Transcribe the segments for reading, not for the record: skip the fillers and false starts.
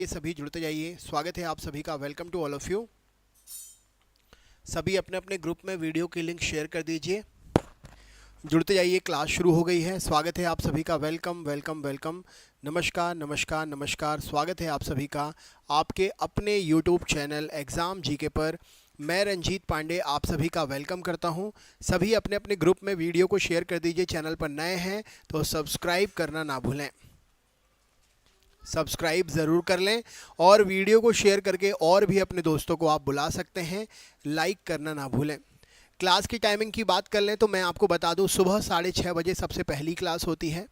ये सभी जुड़ते जाइए। स्वागत है आप सभी का। Welcome to all of you. सभी अपने अपने ग्रुप में वीडियो की लिंक शेयर कर दीजिए। जुड़ते जाइए, क्लास शुरू हो गई है। स्वागत है आप सभी का। Welcome welcome welcome. नमस्कार नमस्कार नमस्कार। स्वागत है आप सभी का आपके अपने यूट्यूब चैनल एग्ज़ाम जीके पर। मैं रंजीत पांडे आप सभी का वेलकम करता हूं। सभी अपने अपने ग्रुप में वीडियो को शेयर कर दीजिए। चैनल पर नए हैं तो सब्सक्राइब करना ना भूलें। सब्सक्राइब ज़रूर कर लें और वीडियो को शेयर करके और भी अपने दोस्तों को आप बुला सकते हैं। लाइक करना ना भूलें। क्लास की टाइमिंग की बात कर लें तो मैं आपको बता दूं, सुबह 6:30 बजे सबसे पहली क्लास होती है।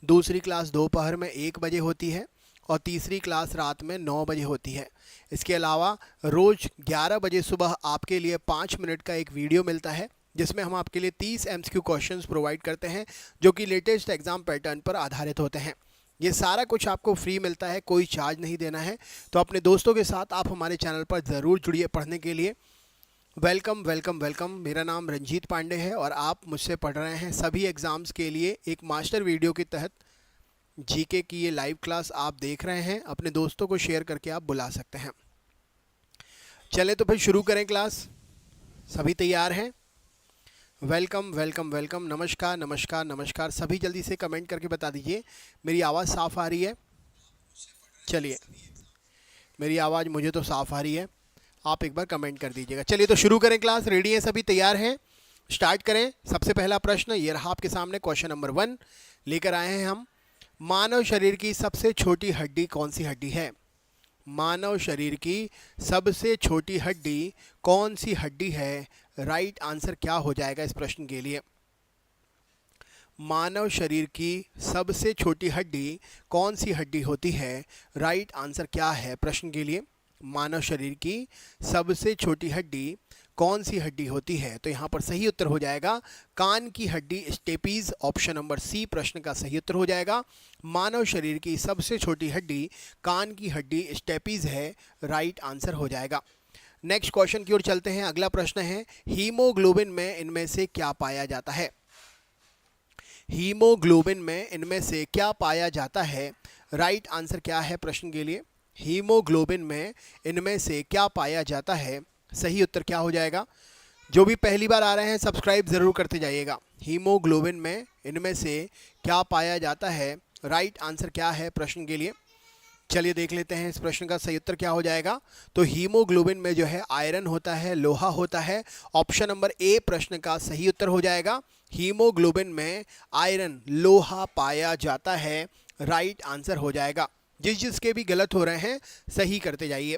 दूसरी क्लास दोपहर में 1 बजे होती है और तीसरी क्लास रात में 9 बजे होती है। इसके अलावा रोज़ 11 बजे सुबह आपके लिए 5 मिनट का एक वीडियो मिलता है जिसमें हम आपके लिए 30 MCQ क्वेश्चंस प्रोवाइड करते हैं जो कि लेटेस्ट एग्ज़ाम पैटर्न पर आधारित होते हैं। ये सारा कुछ आपको फ्री मिलता है, कोई चार्ज नहीं देना है। तो अपने दोस्तों के साथ आप हमारे चैनल पर ज़रूर जुड़िए पढ़ने के लिए। Welcome welcome welcome. मेरा नाम रंजीत पांडे है और आप मुझसे पढ़ रहे हैं सभी एग्ज़ाम्स के लिए एक मास्टर वीडियो के तहत जीके की ये लाइव क्लास आप देख रहे हैं। अपने दोस्तों को शेयर करके आप बुला सकते हैं। चले तो फिर शुरू करें क्लास। सभी तैयार हैं? Welcome welcome welcome. नमस्कार नमस्कार नमस्कार। सभी जल्दी से कमेंट करके बता दीजिए मेरी आवाज़ साफ़ आ रही है। चलिए, मेरी आवाज़ मुझे तो साफ़ आ रही है, आप एक बार कमेंट कर दीजिएगा। चलिए तो शुरू करें क्लास। रेडी हैं सभी? तैयार हैं? स्टार्ट करें। सबसे पहला प्रश्न ये रहा आपके सामने। क्वेश्चन नंबर 1 लेकर आए हैं हम। मानव शरीर की सबसे छोटी हड्डी कौन सी हड्डी है? मानव शरीर की सबसे छोटी हड्डी कौन सी हड्डी है? राइट आंसर क्या हो जाएगा इस प्रश्न के लिए? मानव शरीर की सबसे छोटी हड्डी कौन सी हड्डी होती है? राइट आंसर क्या है प्रश्न के लिए? मानव शरीर की सबसे छोटी हड्डी कौन सी हड्डी होती है? तो यहाँ पर सही उत्तर हो जाएगा कान की हड्डी, स्टेपीज। ऑप्शन नंबर सी प्रश्न का सही उत्तर हो जाएगा। मानव शरीर की सबसे छोटी हड्डी कान की हड्डी, स्टेपीज है। राइट आंसर हो जाएगा। नेक्स्ट क्वेश्चन की ओर चलते हैं। अगला प्रश्न है हीमोग्लोबिन में इनमें से क्या पाया जाता है? हीमोग्लोबिन में इनमें से क्या पाया जाता है? राइट आंसर क्या है प्रश्न के लिए? हीमोग्लोबिन में इनमें से क्या पाया जाता है? सही उत्तर क्या हो जाएगा? जो भी पहली बार आ रहे हैं सब्सक्राइब ज़रूर करते जाइएगा। हीमोग्लोबिन में इनमें से क्या पाया जाता है? राइट आंसर क्या है प्रश्न के लिए? चलिए देख लेते हैं इस प्रश्न का सही उत्तर क्या हो जाएगा। तो हीमोग्लोबिन में जो है आयरन होता है, लोहा होता है। ऑप्शन नंबर ए प्रश्न का सही उत्तर हो जाएगा। हीमोग्लोबिन में आयरन, लोहा पाया जाता है। राइट आंसर हो जाएगा। जिसके भी गलत हो रहे हैं सही करते जाइए।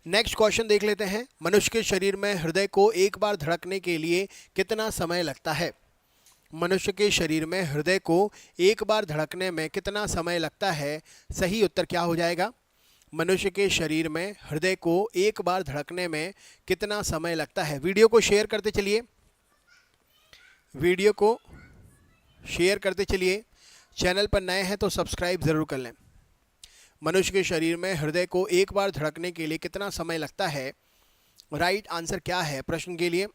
नेक्स्ट क्वेश्चन देख लेते हैं। मनुष्य के शरीर में हृदय को एक बार धड़कने के लिए कितना समय लगता है? मनुष्य के शरीर में हृदय को एक बार धड़कने में कितना समय लगता है? सही उत्तर क्या हो जाएगा? मनुष्य के शरीर में हृदय को एक बार धड़कने में कितना समय लगता है? वीडियो को शेयर करते चलिए, वीडियो को शेयर करते चलिए। चैनल पर नए हैं तो सब्सक्राइब ज़रूर कर लें। मनुष्य के शरीर में हृदय को एक बार धड़कने के लिए कितना समय लगता है? राइट आंसर क्या है प्रश्न के लिए?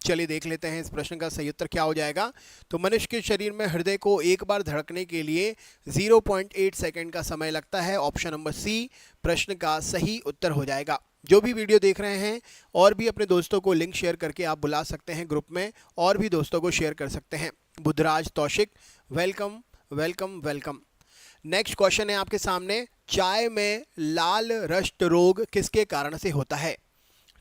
चलिए देख लेते हैं इस प्रश्न का सही उत्तर क्या हो जाएगा। तो मनुष्य के शरीर में हृदय को एक बार धड़कने के लिए 0.8 सेकंड का समय लगता है। ऑप्शन नंबर सी प्रश्न का सही उत्तर हो जाएगा। जो भी वीडियो देख रहे हैं और भी अपने दोस्तों को लिंक शेयर करके आप बुला सकते हैं ग्रुप में, और भी दोस्तों को शेयर कर सकते हैं। Buddhraj Taushik, welcome welcome welcome. Next question है आपके सामने। चाय में लाल रक्त रोग किसके कारण से होता है?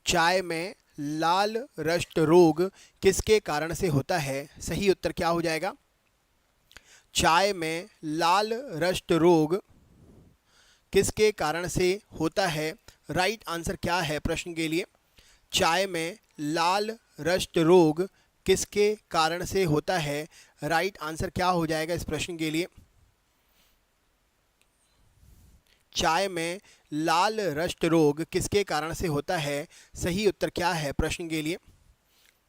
चाय में लाल रक्त रोग किसके कारण से होता है? सही उत्तर क्या हो जाएगा? चाय में लाल रक्त रोग किसके कारण से होता है? राइट आंसर क्या है प्रश्न के लिए? चाय में लाल रक्त रोग किसके कारण से होता है? राइट आंसर क्या हो जाएगा इस प्रश्न के लिए? चाय में लाल रक्त रोग किसके कारण से होता है? सही उत्तर क्या है प्रश्न के लिए?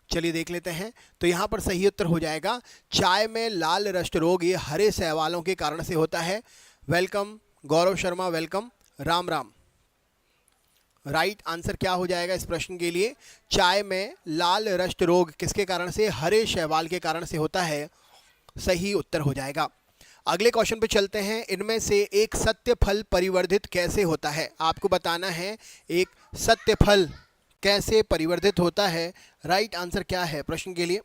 चलिए देख लेते हैं। तो यहाँ पर सही उत्तर हो जाएगा चाय में लाल रक्त रोग ये हरे शैवालों के कारण से होता है। Welcome Gaurav Sharma, welcome, Ram Ram. Right answer क्या हो जाएगा इस प्रश्न के लिए? चाय में लाल रक्त रोग किसके कारण से? हरे शैवाल के कारण से होता है। सही उत्तर हो जाएगा। अगले क्वेश्चन पे चलते हैं। इनमें से एक सत्य फल परिवर्धित कैसे होता है? आपको बताना है एक सत्य फल कैसे परिवर्धित होता है। राइट आंसर क्या है प्रश्न के लिए?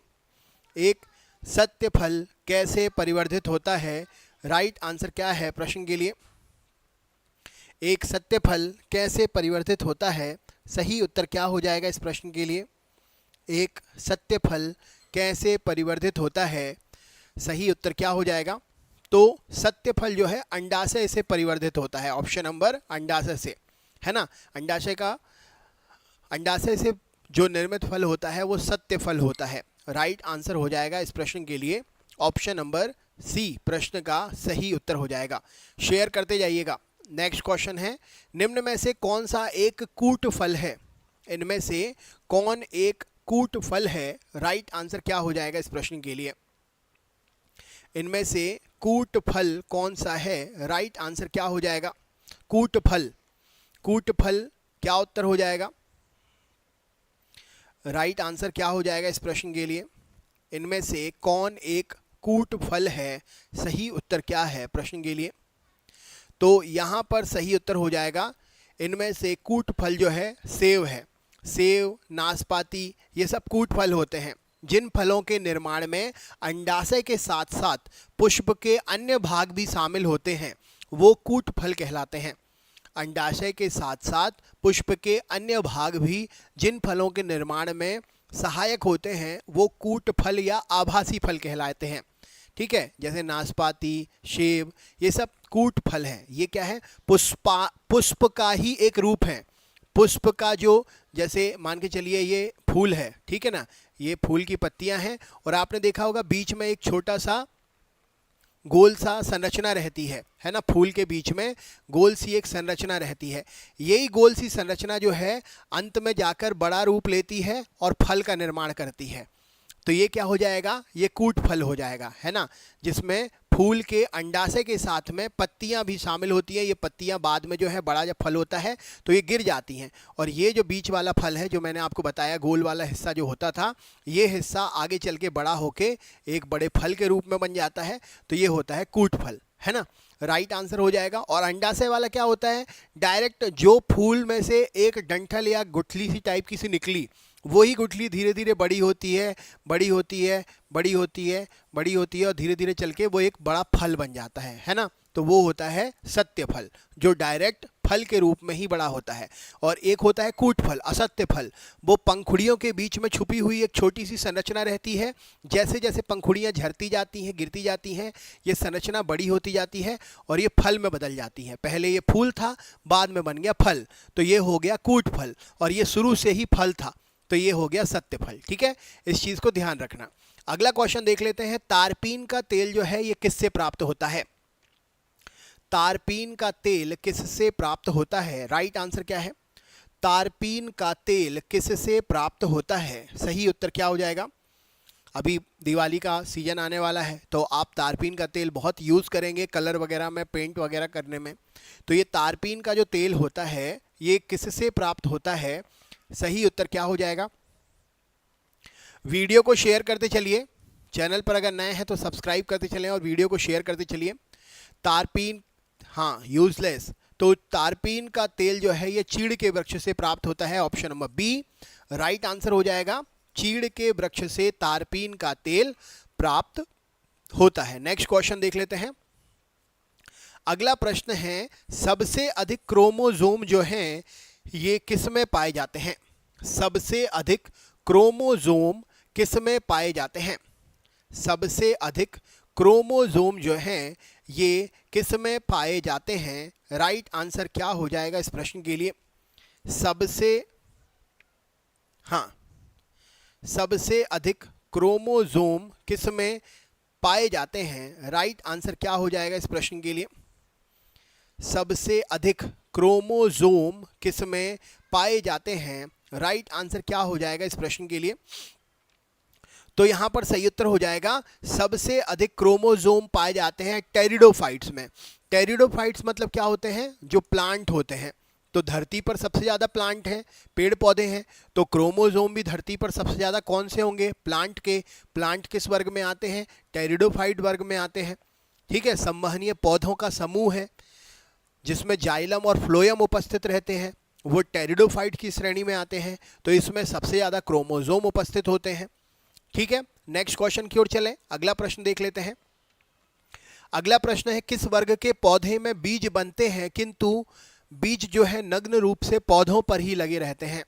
एक सत्य फल कैसे परिवर्धित होता है? राइट आंसर क्या है प्रश्न के लिए? एक सत्य फल कैसे परिवर्तित होता है? सही उत्तर क्या हो जाएगा इस प्रश्न के लिए? एक सत्य फल कैसे परिवर्तित होता है? सही उत्तर क्या हो जाएगा? तो सत्य फल जो है अंडाशय से परिवर्तित होता है। ऑप्शन नंबर अंडाशय से, है ना। अंडाशय से जो निर्मित फल होता है वो सत्य फल होता है। राइट आंसर हो जाएगा इस प्रश्न के लिए ऑप्शन नंबर सी, प्रश्न का सही उत्तर हो जाएगा। शेयर करते जाइएगा। नेक्स्ट क्वेश्चन है, निम्न में से कौन सा एक कूट फल है? इनमें से कौन एक कूट फल है? राइट आंसर क्या हो जाएगा इस प्रश्न के लिए? इनमें से कूट फल कौन सा है? राइट आंसर क्या हो जाएगा? कूट फल, कूट फल क्या उत्तर हो जाएगा? राइट आंसर क्या हो जाएगा इस प्रश्न के लिए? इनमें से कौन एक कूट फल है? सही उत्तर क्या है प्रश्न के लिए? तो यहाँ पर सही उत्तर हो जाएगा, इनमें से कूट फल जो है सेव है। सेव, नाशपाती, ये सब कूट फल होते हैं। जिन फलों के निर्माण में अंडाशय के साथ साथ पुष्प के अन्य भाग भी शामिल होते हैं वो कूट फल कहलाते हैं। अंडाशय के साथ साथ पुष्प के अन्य भाग भी जिन फलों के निर्माण में सहायक होते हैं वो कूट फल या आभासी फल कहलाते हैं। ठीक है, जैसे नाशपाती, सेब, ये सब कूट फल हैं। ये क्या है? पुष्प का ही एक रूप है। पुष्प का जो, जैसे मान के चलिए ये फूल है, ठीक है ना, ये फूल की पत्तियां हैं और आपने देखा होगा बीच में एक छोटा सा गोल सा संरचना रहती है ना। फूल के बीच में गोल सी एक संरचना रहती है। यही गोल सी संरचना जो है अंत में जाकर बड़ा रूप लेती है और फल का निर्माण करती है। तो ये क्या हो जाएगा? ये कूट फल हो जाएगा, है ना, जिसमें फूल के अंडाशय के साथ में पत्तियां भी शामिल होती हैं। ये पत्तियां बाद में जो है बड़ा जब फल होता है तो ये गिर जाती हैं और ये जो बीच वाला फल है जो मैंने आपको बताया, गोल वाला हिस्सा जो होता था, ये हिस्सा आगे चल के बड़ा होके एक बड़े फल के रूप में बन जाता है। तो ये होता है कूट फल, है ना। राइट आंसर हो जाएगा। और अंडाशय वाला क्या होता है? डायरेक्ट जो फूल में से एक डंठल या गुठली सी टाइप की सी निकली, वही गुठली धीरे धीरे बड़ी होती है, बड़ी होती है, बड़ी होती है, बड़ी होती है और धीरे धीरे चल के वो एक बड़ा फल बन जाता है ना। तो वो होता है सत्य फल, जो डायरेक्ट फल के रूप में ही बड़ा होता है। और एक होता है कूट फल, असत्य फल। वो पंखुड़ियों के बीच में छुपी हुई एक छोटी सी संरचना रहती है। जैसे जैसे पंखुड़ियाँ झरती जाती हैं, गिरती जाती हैं, ये संरचना बड़ी होती जाती है और ये फल में बदल जाती है। पहले ये फूल था, बाद में बन गया फल, तो ये हो गया कूट फल। और ये शुरू से ही फल था, तो ये हो गया सत्य फल। ठीक है, इस चीज़ को ध्यान रखना। अगला क्वेश्चन देख लेते हैं। तारपीन का तेल जो है ये किससे प्राप्त होता है? तारपीन का तेल किससे प्राप्त होता है? राइट आंसर क्या है? तारपीन का तेल किससे प्राप्त होता है? सही उत्तर क्या हो जाएगा? अभी दिवाली का सीजन आने वाला है तो आप तारपीन का तेल बहुत यूज़ करेंगे कलर वगैरह में, पेंट वगैरह करने में। तो ये तारपीन का जो तेल होता है ये किससे प्राप्त होता है? सही उत्तर क्या हो जाएगा? वीडियो को शेयर करते चलिए। चैनल पर अगर नए हैं तो सब्सक्राइब करते चलें और वीडियो को शेयर करते चलिए। तारपीन, हाँ, यूजलेस। तो तारपीन का तेल जो है ये चीड़ के वृक्ष से प्राप्त होता है। Option number B right answer हो जाएगा। चीड़ के वृक्ष से तारपीन का तेल प्राप्त होता है। नेक्स्ट क्वेश्चन देख लेते हैं। अगला प्रश्न है, सबसे अधिक क्रोमोसोम जो हैं ये किस में पाए जाते हैं? सबसे अधिक क्रोमोसोम किस में पाए जाते हैं? सबसे अधिक क्रोमोसोम जो हैं ये किस में पाए जाते हैं? राइट आंसर क्या हो जाएगा इस प्रश्न के लिए? सबसे अधिक क्रोमोसोम किस में पाए जाते हैं? राइट आंसर क्या हो जाएगा इस प्रश्न के लिए? सबसे अधिक क्रोमोसोम किस में पाए जाते हैं? राइट आंसर क्या हो जाएगा इस प्रश्न के लिए? तो यहाँ पर सही उत्तर हो जाएगा, सबसे अधिक क्रोमोसोम पाए जाते हैं टेरिडोफाइट्स में। टेरिडोफाइट्स मतलब क्या होते हैं? जो प्लांट होते हैं। तो धरती पर सबसे ज़्यादा प्लांट हैं, पेड़ पौधे हैं, तो क्रोमोसोम भी धरती पर सबसे ज़्यादा कौन से होंगे? प्लांट के। प्लांट किस वर्ग में आते हैं? टेरिडोफाइट वर्ग में आते हैं। ठीक है, संवहनीय पौधों का समूह है जिसमें जाइलम और फ्लोएम उपस्थित रहते हैं, वो टेरिडोफाइट की श्रेणी में आते हैं। तो इसमें सबसे ज़्यादा क्रोमोसोम उपस्थित होते हैं। ठीक है, नेक्स्ट क्वेश्चन की ओर चलें, अगला प्रश्न देख लेते हैं। अगला प्रश्न है, किस वर्ग के पौधे में बीज बनते हैं किंतु बीज जो है नग्न रूप से पौधों पर ही लगे रहते हैं?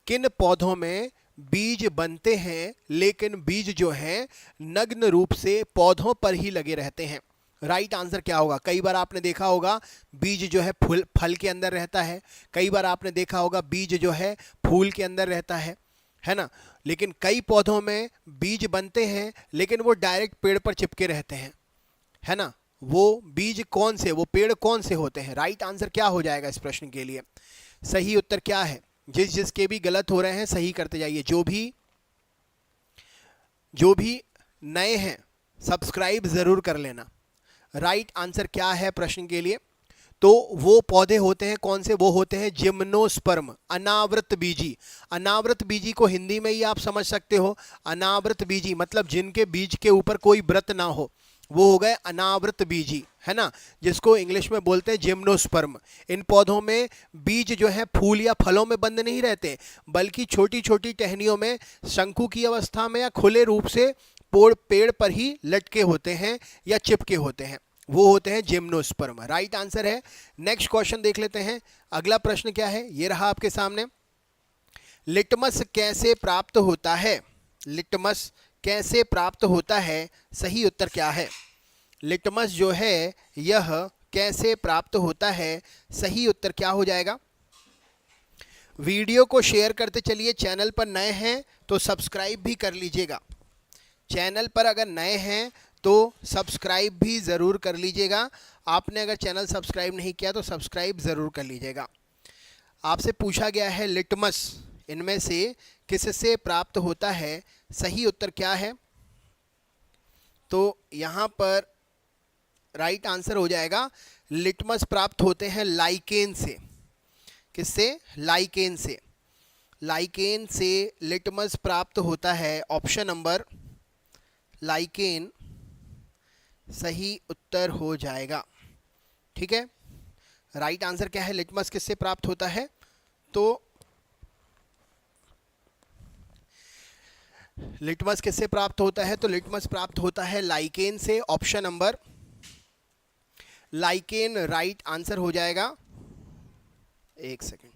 किन पौधों में बीज बनते हैं लेकिन बीज जो है नग्न रूप से पौधों पर ही लगे रहते हैं? राइट आंसर क्या होगा? कई बार आपने देखा होगा बीज जो है फल के अंदर रहता है, कई बार आपने देखा होगा बीज जो है फूल के अंदर रहता है ना। लेकिन कई पौधों में बीज बनते हैं लेकिन वो डायरेक्ट पेड़ पर चिपके रहते हैं, है ना। वो बीज कौन से, वो पेड़ कौन से होते हैं? राइट आंसर क्या हो जाएगा इस प्रश्न के लिए? सही उत्तर क्या है? जिसके भी गलत हो रहे हैं सही करते जाइए। जो भी नए हैं सब्सक्राइब जरूर कर लेना। राइट आंसर क्या है प्रश्न के लिए? तो वो पौधे होते हैं कौन से? वो होते हैं जिम्नोस्पर्म, अनावृत बीजी। अनावृत बीजी को हिंदी में ही आप समझ सकते हो, अनावृत बीजी मतलब जिनके बीज के ऊपर कोई व्रत ना हो, वो हो गए अनावृत बीजी, है ना, जिसको इंग्लिश में बोलते हैं जिम्नोस्पर्म। इन पौधों में बीज जो है फूल या फलों में बंद नहीं रहते, बल्कि छोटी छोटी टहनियों में शंकु की अवस्था में या खुले रूप से पेड़ पर ही लटके होते हैं या चिपके होते हैं, वो होते हैं जिम्नोस्पर्म। राइट आंसर है। नेक्स्ट क्वेश्चन देख लेते हैं। अगला प्रश्न क्या है, ये रहा आपके सामने। लिटमस कैसे प्राप्त होता है? लिटमस कैसे प्राप्त होता है? सही उत्तर क्या है? लिटमस जो है यह कैसे प्राप्त होता है? सही उत्तर क्या हो जाएगा? वीडियो को शेयर करते चलिए। चैनल पर नए हैं तो सब्सक्राइब भी कर लीजिएगा। चैनल पर अगर नए हैं तो सब्सक्राइब भी ज़रूर कर लीजिएगा। आपने अगर चैनल सब्सक्राइब नहीं किया तो सब्सक्राइब ज़रूर कर लीजिएगा। आपसे पूछा गया है लिटमस इनमें से किससे प्राप्त होता है? सही उत्तर क्या है? तो यहाँ पर राइट आंसर हो जाएगा लिटमस प्राप्त होते हैं लाइकेन से। किससे? लाइकेन से। लाइकेन से लिटमस प्राप्त होता है। ऑप्शन नंबर लाइकेन सही उत्तर हो जाएगा। ठीक है, राइट आंसर क्या है? लिटमस किससे प्राप्त होता है? तो लिटमस किससे प्राप्त होता है? तो लिटमस प्राप्त होता है लाइकेन से। Option number lichen right answer हो जाएगा। एक सेकेंड,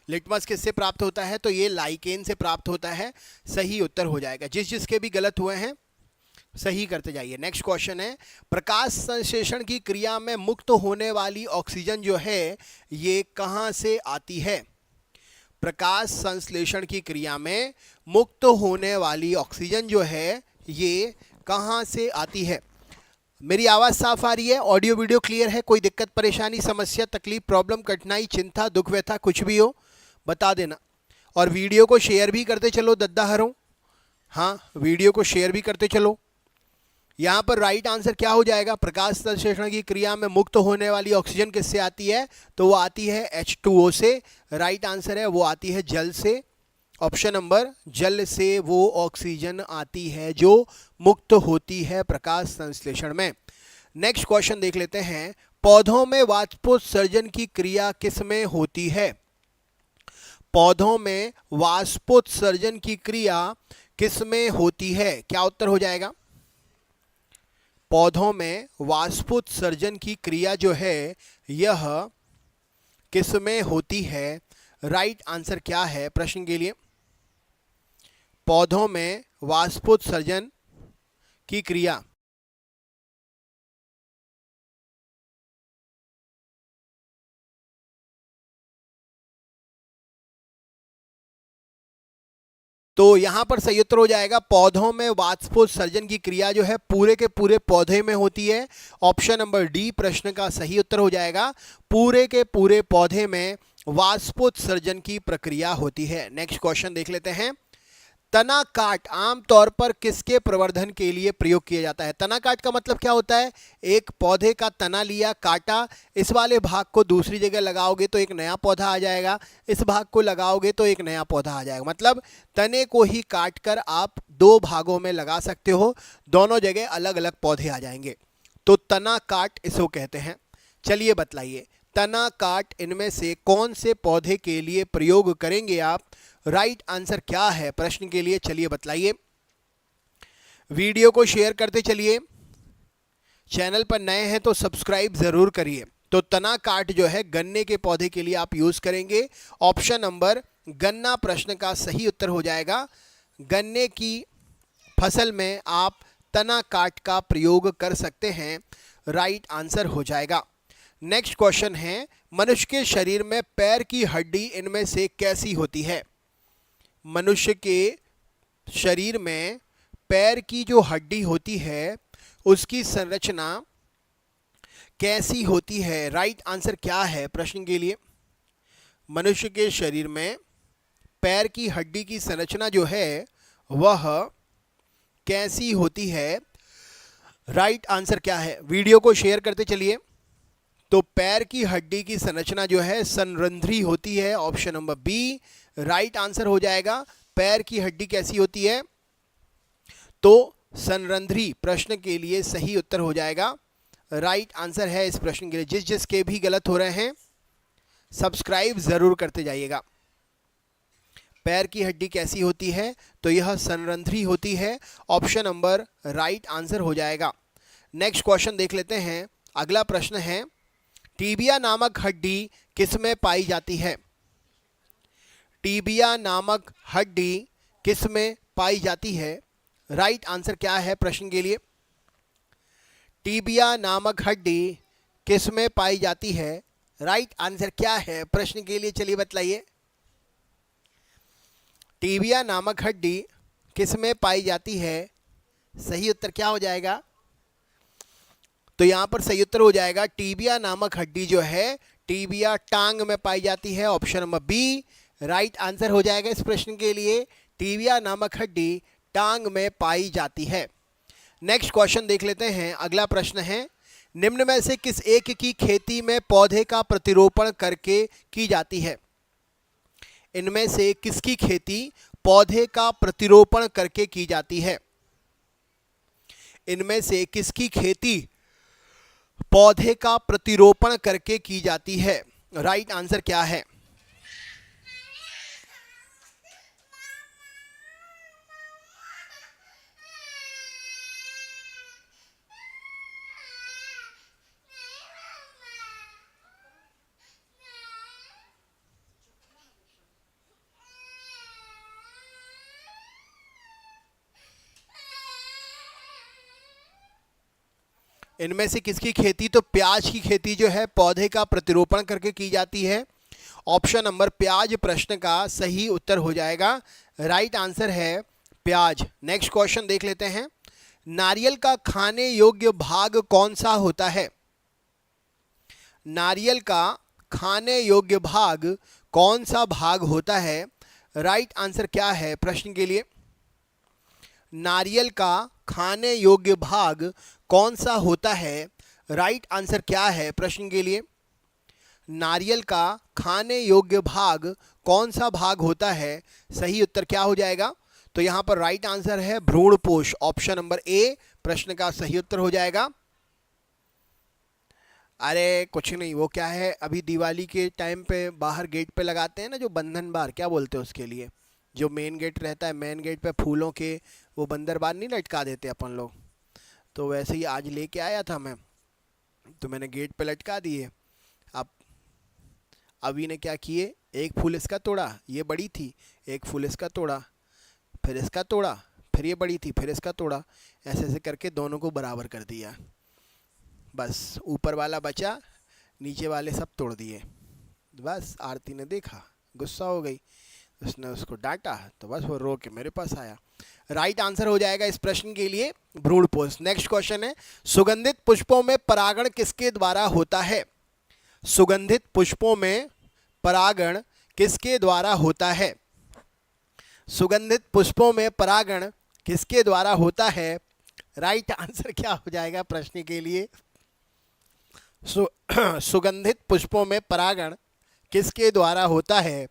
लिटमस किससे प्राप्त होता है? तो ये लाइकेन से प्राप्त होता है। सही उत्तर हो जाएगा। जिसके भी गलत हुए हैं सही करते जाइए। नेक्स्ट क्वेश्चन है, प्रकाश संश्लेषण की क्रिया में मुक्त होने वाली ऑक्सीजन जो है ये कहां से आती है? प्रकाश संश्लेषण की क्रिया में मुक्त होने वाली ऑक्सीजन जो है ये कहां से आती है? मेरी आवाज़ साफ आ रही है? ऑडियो वीडियो क्लियर है? कोई दिक्कत परेशानी समस्या तकलीफ प्रॉब्लम कठिनाई चिंता दुख व्यथा कुछ भी हो बता देना। और वीडियो को शेयर भी करते चलो दद्दा हरों। हाँ, वीडियो को शेयर भी करते चलो। यहाँ पर राइट आंसर क्या हो जाएगा? प्रकाश संश्लेषण की क्रिया में मुक्त होने वाली ऑक्सीजन किससे आती है? तो वो आती है H2O से। राइट आंसर है वो आती है जल से। ऑप्शन नंबर जल से वो ऑक्सीजन आती है जो मुक्त होती है प्रकाश संश्लेषण में। नेक्स्ट क्वेश्चन देख लेते हैं, पौधों में वाष्पोत्सर्जन की क्रिया किस में होती है? पौधों में वाष्पोत्सर्जन की क्रिया किस में होती है? क्या उत्तर हो जाएगा? पौधों में वाष्पोत्सर्जन की क्रिया जो है यह किस में होती है? राइट आंसर क्या है प्रश्न के लिए? पौधों में वाष्पोत्सर्जन की क्रिया तो यहां पर सही उत्तर हो जाएगा पौधों में वाष्पोत्सर्जन की क्रिया जो है पूरे के पूरे पौधे में होती है। ऑप्शन नंबर डी प्रश्न का सही उत्तर हो जाएगा। पूरे के पूरे पौधे में वाष्पोत्सर्जन की प्रक्रिया होती है। नेक्स्ट क्वेश्चन देख लेते हैं, तना काट आमतौर पर किसके प्रवर्धन के लिए प्रयोग किया जाता है? तना काट का मतलब क्या होता है? एक पौधे का तना लिया, काटा, इस वाले भाग को दूसरी जगह लगाओगे तो एक नया पौधा आ जाएगा, इस भाग को लगाओगे तो एक नया पौधा आ जाएगा। मतलब तने को ही काट कर आप दो भागों में लगा सकते हो, दोनों जगह अलग अलग पौधे आ जाएंगे, तो तना काट इसको कहते हैं। चलिए बतलाइए, तना काट इनमें से कौन से पौधे के लिए प्रयोग करेंगे आप? राइट आंसर क्या है प्रश्न के लिए? चलिए बतलाइए। वीडियो को शेयर करते चलिए, चैनल पर नए हैं तो सब्सक्राइब जरूर करिए। तो तना काट जो है गन्ने के पौधे के लिए आप यूज करेंगे। ऑप्शन नंबर गन्ना प्रश्न का सही उत्तर हो जाएगा। गन्ने की फसल में आप तना काट का प्रयोग कर सकते हैं, राइट आंसर हो जाएगा। नेक्स्ट क्वेश्चन है, मनुष्य के शरीर में पैर की हड्डी इनमें से कैसी होती है? मनुष्य के शरीर में पैर की जो हड्डी होती है उसकी संरचना कैसी होती है? राइट आंसर क्या है प्रश्न के लिए? मनुष्य के शरीर में पैर की हड्डी की संरचना जो है वह कैसी होती है? राइट आंसर क्या है? वीडियो को शेयर करते चलिए। तो पैर की हड्डी की संरचना जो है संरंध्री होती है, option number B right answer हो जाएगा। पैर की हड्डी कैसी होती है? तो संरंध्री प्रश्न के लिए सही उत्तर हो जाएगा, राइट आंसर है इस प्रश्न के लिए। जिसके भी गलत हो रहे हैं सब्सक्राइब जरूर करते जाइएगा। पैर की हड्डी कैसी होती है? तो यह संरंध्री होती है, ऑप्शन नंबर राइट आंसर हो जाएगा। नेक्स्ट क्वेश्चन देख लेते हैं। अगला प्रश्न है, टीबिया नामक हड्डी किसमें पाई जाती है? टीबिया नामक हड्डी किसमें पाई जाती है? राइट आंसर क्या है प्रश्न के लिए? टीबिया नामक हड्डी किसमें पाई जाती है? राइट आंसर क्या है प्रश्न के लिए? चलिए बतलाइए। टीबिया नामक हड्डी किसमें पाई जाती है? सही उत्तर क्या हो जाएगा? तो यहां पर सही उत्तर हो जाएगा, टीबिया नामक हड्डी जो है टीबिया टांग में पाई जाती है, option number B right answer हो जाएगा इस प्रश्न के लिए। टीबिया नामक हड्डी टांग में पाई जाती है। नेक्स्ट क्वेश्चन देख लेते हैं। अगला प्रश्न है, निम्न में से किस एक की खेती में पौधे का प्रतिरोपण करके की जाती है? इनमें से किसकी खेती पौधे का प्रतिरोपण करके की जाती है? इनमें से किसकी खेती पौधे का प्रतिरोपण करके की जाती है? राइट आंसर क्या है? इनमें से किसकी खेती? तो प्याज की खेती जो है पौधे का प्रतिरोपण करके की जाती है, ऑप्शन नंबर प्याज प्रश्न का सही उत्तर हो जाएगा, राइट आंसर है प्याज। नेक्स्ट क्वेश्चन देख लेते हैं। नारियल का खाने योग्य भाग कौन सा होता है? नारियल का खाने योग्य भाग कौन सा भाग होता है? राइट आंसर क्या है प्रश्न के लिए? नारियल का खाने योग्य भाग कौन सा होता है? राइट आंसर क्या है प्रश्न के लिए? नारियल का खाने योग्य भाग कौन सा भाग होता है? सही उत्तर क्या हो जाएगा? तो यहाँ पर राइट आंसर है भ्रूणपोष, ऑप्शन नंबर ए प्रश्न का सही उत्तर हो जाएगा। अरे कुछ नहीं, वो क्या है, अभी दिवाली के टाइम पे बाहर गेट पे लगाते हैं ना जो बंधन बार, क्या बोलते हैं उसके लिए, जो मेन गेट रहता है, मेन गेट पे फूलों के वो बंदर बार नहीं लटका देते अपन लोग, तो वैसे ही आज लेके आया था मैं, तो मैंने गेट पे लटका दिए। अब अभी ने क्या किए, एक फूल इसका तोड़ा, ये बड़ी थी, एक फूल इसका तोड़ा, फिर इसका तोड़ा, फिर ये बड़ी थी, फिर इसका तोड़ा, ऐसे ऐसे करके दोनों को बराबर कर दिया। बस ऊपर वाला बचा, नीचे वाले सब तोड़ दिए। बस आरती ने देखा, गुस्सा हो गई, उसने उसको डांटा, तो बस वो रो के मेरे पास आया। राइट आंसर हो जाएगा इस प्रश्न के लिए भ्रूणपोष। नेक्स्ट क्वेश्चन है, सुगंधित पुष्पों में परागण किसके द्वारा होता है? सुगंधित पुष्पों में परागण किसके द्वारा होता है? सुगंधित पुष्पों में परागण किसके द्वारा होता है? राइट आंसर क्या हो जाएगा प्रश्न के लिए? सुगंधित पुष्पों में परागण किसके द्वारा होता है?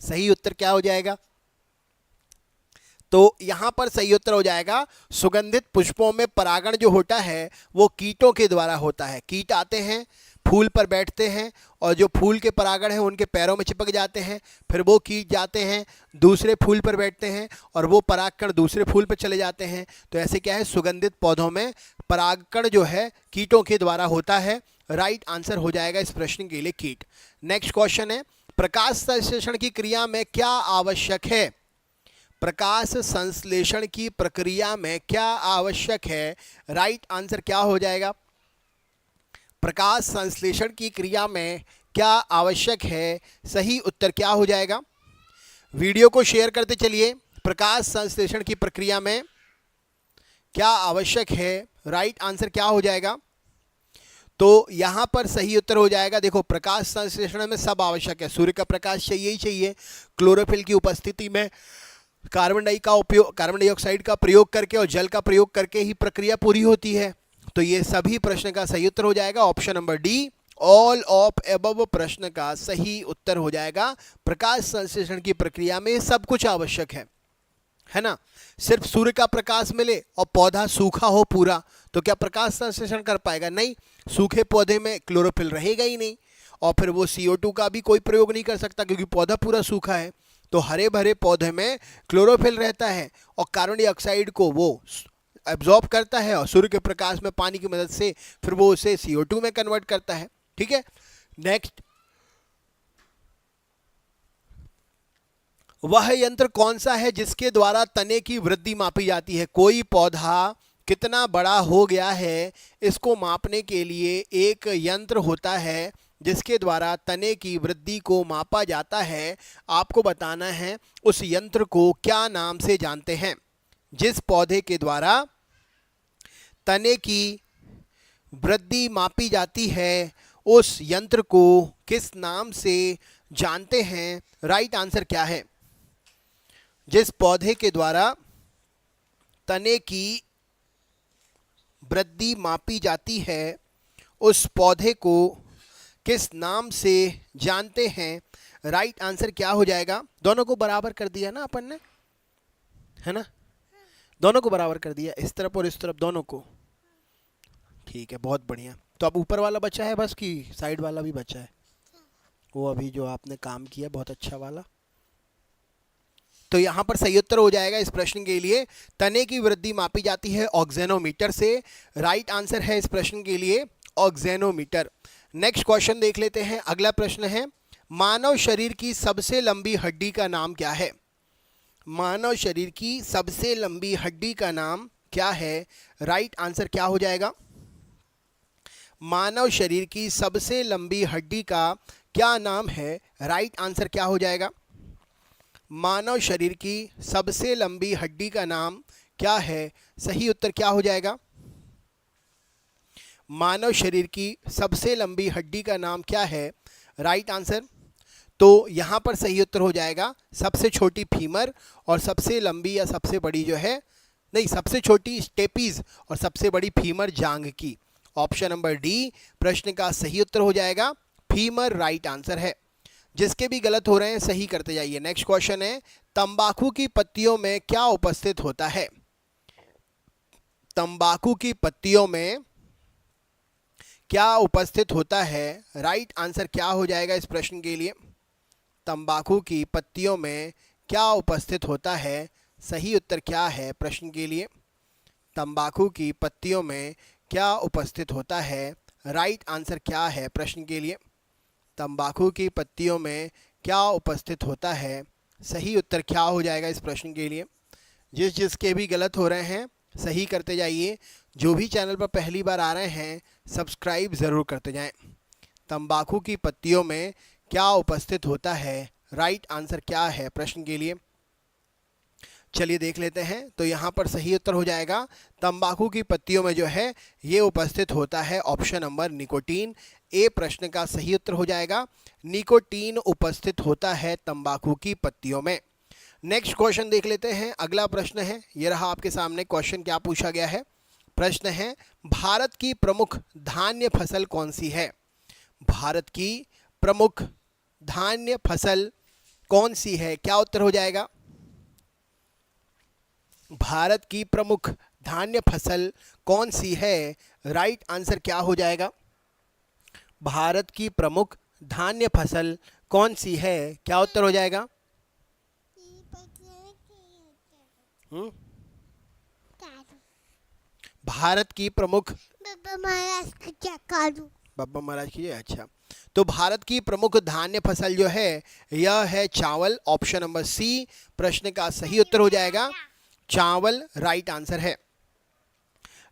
सही उत्तर क्या हो जाएगा? तो यहां पर सही उत्तर हो जाएगा सुगंधित पुष्पों में परागण जो होता है वो कीटों के द्वारा होता है। कीट आते हैं, फूल पर बैठते हैं और जो फूल के परागण हैं उनके पैरों में चिपक जाते हैं, फिर वो कीट जाते हैं दूसरे फूल पर बैठते हैं और वो परागकण दूसरे फूल पर चले जाते हैं। तो ऐसे क्या है, सुगंधित पौधों में परागकण जो है कीटों के द्वारा होता है। राइट आंसर हो जाएगा इस प्रश्न के लिए कीट। नेक्स्ट क्वेश्चन है, प्रकाश संश्लेषण की क्रिया में क्या आवश्यक है? प्रकाश संश्लेषण की प्रक्रिया में क्या आवश्यक है? राइट आंसर क्या हो जाएगा? प्रकाश संश्लेषण की क्रिया में क्या आवश्यक है? सही उत्तर क्या हो जाएगा? वीडियो को शेयर करते चलिए। प्रकाश संश्लेषण की प्रक्रिया में क्या आवश्यक है? राइट आंसर क्या हो जाएगा? तो यहाँ पर सही उत्तर हो जाएगा, देखो प्रकाश संश्लेषण में सब आवश्यक है। सूर्य का प्रकाश चाहिए ही चाहिए, क्लोरोफिल की उपस्थिति में कार्बन डाइऑक्साइड का प्रयोग करके और जल का प्रयोग करके ही प्रक्रिया पूरी होती है। तो ये सभी प्रश्न का सही उत्तर हो जाएगा option number D, all of above प्रश्न का सही उत्तर हो जाएगा। प्रकाश संश्लेषण की प्रक्रिया में सब कुछ आवश्यक है ना। सिर्फ सूर्य का प्रकाश मिले और पौधा सूखा हो पूरा तो क्या प्रकाश संश्लेषण कर पाएगा? नहीं, सूखे पौधे में क्लोरोफिल रहेगा ही नहीं और फिर वो CO2 का भी कोई प्रयोग नहीं कर सकता क्योंकि पौधा पूरा सूखा है। तो हरे भरे पौधे में क्लोरोफिल रहता है और कार्बन डाइऑक्साइड को वो एब्जॉर्ब करता है और सूर्य के प्रकाश में पानी की मदद से फिर वो उसे CO2 में कन्वर्ट करता है। ठीक है, नेक्स्ट, वह यंत्र कौन सा है जिसके द्वारा तने की वृद्धि मापी जाती है? कोई पौधा कितना बड़ा हो गया है इसको मापने के लिए एक यंत्र होता है जिसके द्वारा तने की वृद्धि को मापा जाता है। आपको बताना है उस यंत्र को क्या नाम से जानते हैं। जिस पौधे के द्वारा तने की वृद्धि मापी जाती है उस यंत्र को किस नाम से जानते हैं? राइट आंसर क्या है? जिस पौधे के द्वारा तने की वृद्धि मापी जाती है उस पौधे को किस नाम से जानते हैं? राइट आंसर क्या हो जाएगा? दोनों को बराबर कर दिया ना अपन ने, है ना, दोनों को बराबर कर दिया, इस तरफ और इस तरफ दोनों को। ठीक है, बहुत बढ़िया। तो अब ऊपर वाला बचा है बस कि साइड वाला भी बचा है? वो अभी जो आपने काम किया बहुत अच्छा वाला। तो यहाँ पर सही उत्तर हो जाएगा इस प्रश्न के लिए, तने की वृद्धि मापी जाती है ऑक्जेनोमीटर से। राइट आंसर है इस प्रश्न के लिए ऑक्जेनोमीटर। नेक्स्ट क्वेश्चन देख लेते हैं। अगला प्रश्न है, मानव शरीर की सबसे लंबी हड्डी का नाम क्या है? मानव शरीर की सबसे लंबी हड्डी का नाम क्या है? राइट आंसर क्या हो जाएगा? मानव शरीर की सबसे लंबी हड्डी का क्या नाम है? राइट आंसर क्या हो जाएगा? मानव शरीर की सबसे लंबी हड्डी का नाम क्या है? सही उत्तर क्या हो जाएगा? मानव शरीर की सबसे लंबी हड्डी का नाम क्या है? राइट आंसर, तो यहाँ पर सही उत्तर हो जाएगा सबसे छोटी फीमर और सबसे लंबी या सबसे बड़ी जो है, नहीं, सबसे छोटी स्टेपीज और सबसे बड़ी फीमर जांग की। ऑप्शन नंबर डी प्रश्न का सही उत्तर हो जाएगा, फीमर राइट आंसर है। जिसके भी गलत हो रहे हैं सही करते जाइए। नेक्स्ट क्वेश्चन है, तंबाकू की पत्तियों में क्या उपस्थित होता है? तंबाकू की पत्तियों में क्या उपस्थित होता है? राइट आंसर क्या हो जाएगा इस प्रश्न के लिए? तंबाकू की पत्तियों में क्या उपस्थित होता है? सही उत्तर क्या है प्रश्न के लिए? तंबाकू की पत्तियों में क्या उपस्थित होता है? राइट आंसर क्या है प्रश्न के लिए? तंबाकू की पत्तियों में क्या उपस्थित होता है? सही उत्तर क्या हो जाएगा इस प्रश्न के लिए? जिसके भी गलत हो रहे हैं सही करते जाइए। जो भी चैनल पर पहली बार आ रहे हैं सब्सक्राइब ज़रूर करते जाएं। तंबाकू की पत्तियों में क्या उपस्थित होता है? राइट आंसर क्या है प्रश्न के लिए? चलिए देख लेते हैं। तो यहाँ पर सही उत्तर हो जाएगा, तंबाकू की पत्तियों में जो है ये उपस्थित होता है ऑप्शन नंबर निकोटीन। ए प्रश्न का सही उत्तर हो जाएगा, निकोटीन उपस्थित होता है तंबाकू की पत्तियों में। नेक्स्ट क्वेश्चन देख लेते हैं। अगला प्रश्न है, ये रहा आपके सामने क्वेश्चन। क्या पूछा गया है? प्रश्न है, भारत की प्रमुख धान्य फसल कौन सी है? भारत की प्रमुख धान्य फसल कौन सी है? क्या उत्तर हो जाएगा? भारत की प्रमुख धान्य फसल कौन सी है? राइट आंसर क्या हो जाएगा? भारत की प्रमुख धान्य फसल कौन सी है? क्या उत्तर हो जाएगा? भारत की प्रमुख बब्बा महाराज का क्या करूं? बब्बा महाराज की। अच्छा, तो भारत की प्रमुख धान्य फसल जो है यह है चावल। ऑप्शन नंबर सी प्रश्न का सही उत्तर हो जाएगा। चावल राइट आंसर है।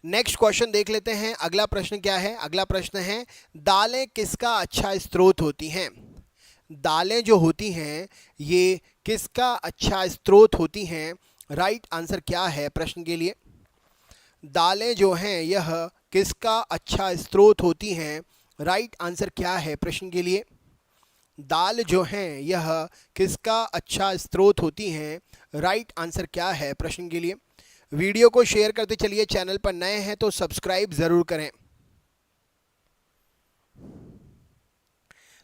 नेक्स्ट क्वेश्चन देख लेते हैं। अगला प्रश्न क्या है? अगला प्रश्न है, दालें किसका अच्छा स्रोत होती हैं? दालें जो होती हैं ये किसका अच्छा स्रोत होती हैं? राइट आंसर क्या है प्रश्न के लिए? दालें जो हैं यह किसका अच्छा स्रोत होती हैं? राइट आंसर क्या है प्रश्न के लिए? दाल जो हैं यह किसका अच्छा स्रोत होती हैं? राइट आंसर क्या है प्रश्न के लिए? वीडियो को शेयर करते चलिए। चैनल पर नए हैं तो सब्सक्राइब ज़रूर करें।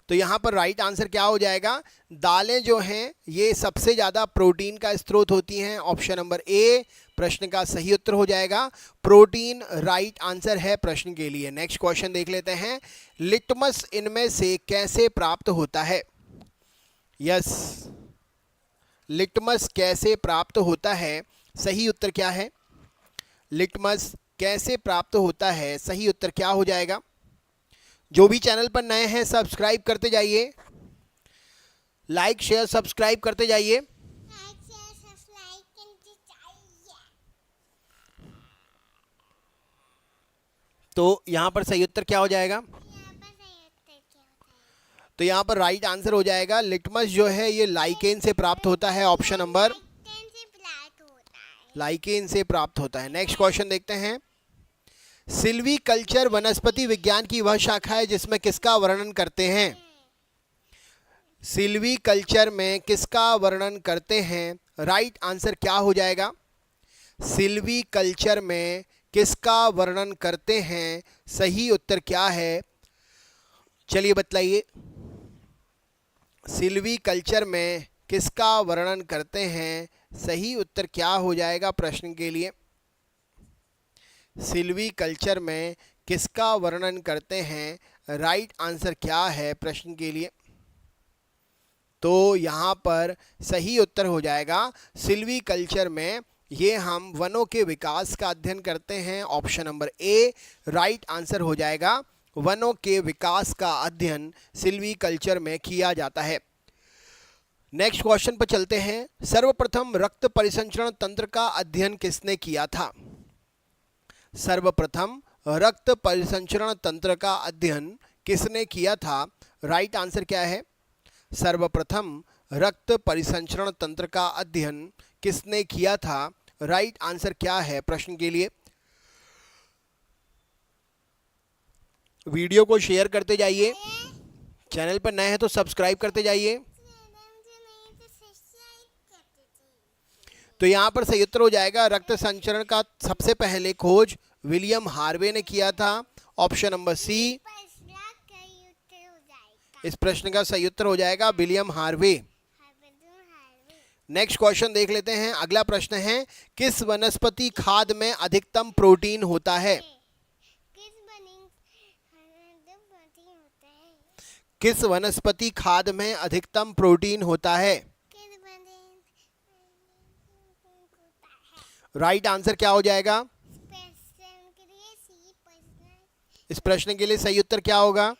तो यहाँ पर राइट आंसर क्या हो जाएगा? दालें जो हैं ये सबसे ज़्यादा प्रोटीन का स्रोत होती हैं। ऑप्शन नंबर ए प्रश्न का सही उत्तर हो जाएगा। प्रोटीन राइट आंसर है प्रश्न के लिए। नेक्स्ट क्वेश्चन देख लेते हैं। लिटमस इनमें से कैसे प्राप्त होता है? यस, लिटमस कैसे प्राप्त होता है? सही उत्तर क्या है? लिटमस कैसे प्राप्त होता है? सही उत्तर क्या हो जाएगा? जो भी चैनल पर नए हैं सब्सक्राइब करते जाइए, लाइक शेयर सब्सक्राइब करते जाइए। तो यहाँ पर सही उत्तर क्या हो जाएगा? तो यहाँ पर राइट आंसर हो जाएगा, लिटमस जो है ये लाइकेन से प्राप्त होता है। ऑप्शन नंबर लाइकेन से प्राप्त होता है। नेक्स्ट क्वेश्चन देखते हैं। सिल्वीकल्चर वनस्पति विज्ञान की वह शाखा है जिसमें किसका वर्णन करते हैं? सिल्वीकल्चर में किसका वर्णन करते हैं? राइट आंसर क्या हो जाएगा? सिल्वीकल्चर में किसका वर्णन करते हैं? सही उत्तर क्या है? चलिए बतलाइए। सिल्वीकल्चर में किसका वर्णन करते हैं? सही उत्तर क्या हो जाएगा प्रश्न के लिए? सिल्वीकल्चर में किसका वर्णन करते हैं? राइट आंसर क्या है प्रश्न के लिए? तो यहाँ पर सही उत्तर हो जाएगा सिल्वीकल्चर में ये हम वनों के विकास का अध्ययन करते हैं। Option number A right answer हो जाएगा। वनों के विकास का अध्ययन सिल्वीकल्चर में किया जाता है। नेक्स्ट क्वेश्चन पर चलते हैं। सर्वप्रथम रक्त परिसंचरण तंत्र का अध्ययन किसने किया था? सर्वप्रथम रक्त परिसंचरण तंत्र का अध्ययन किसने किया था? राइट आंसर क्या है? सर्वप्रथम रक्त परिसंचरण तंत्र का अध्ययन किसने किया था? राइट आंसर क्या है प्रश्न के लिए? वीडियो को शेयर करते जाइए। चैनल पर नए हैं तो सब्सक्राइब करते जाइए। तो यहाँ पर सही उत्तर हो जाएगा, रक्त संचरण का सबसे पहले खोज विलियम हार्वे ने किया था। ऑप्शन नंबर सी इस प्रश्न का सही उत्तर हो जाएगा, विलियम हार्वे। नेक्स्ट क्वेश्चन देख लेते हैं। अगला प्रश्न है, किस वनस्पति खाद में अधिकतम प्रोटीन होता है? किस वनस्पति खाद में अधिकतम प्रोटीन होता है? राइट आंसर क्या हो जाएगा? इस प्रश्न के लिए सही उत्तर क्या होगा?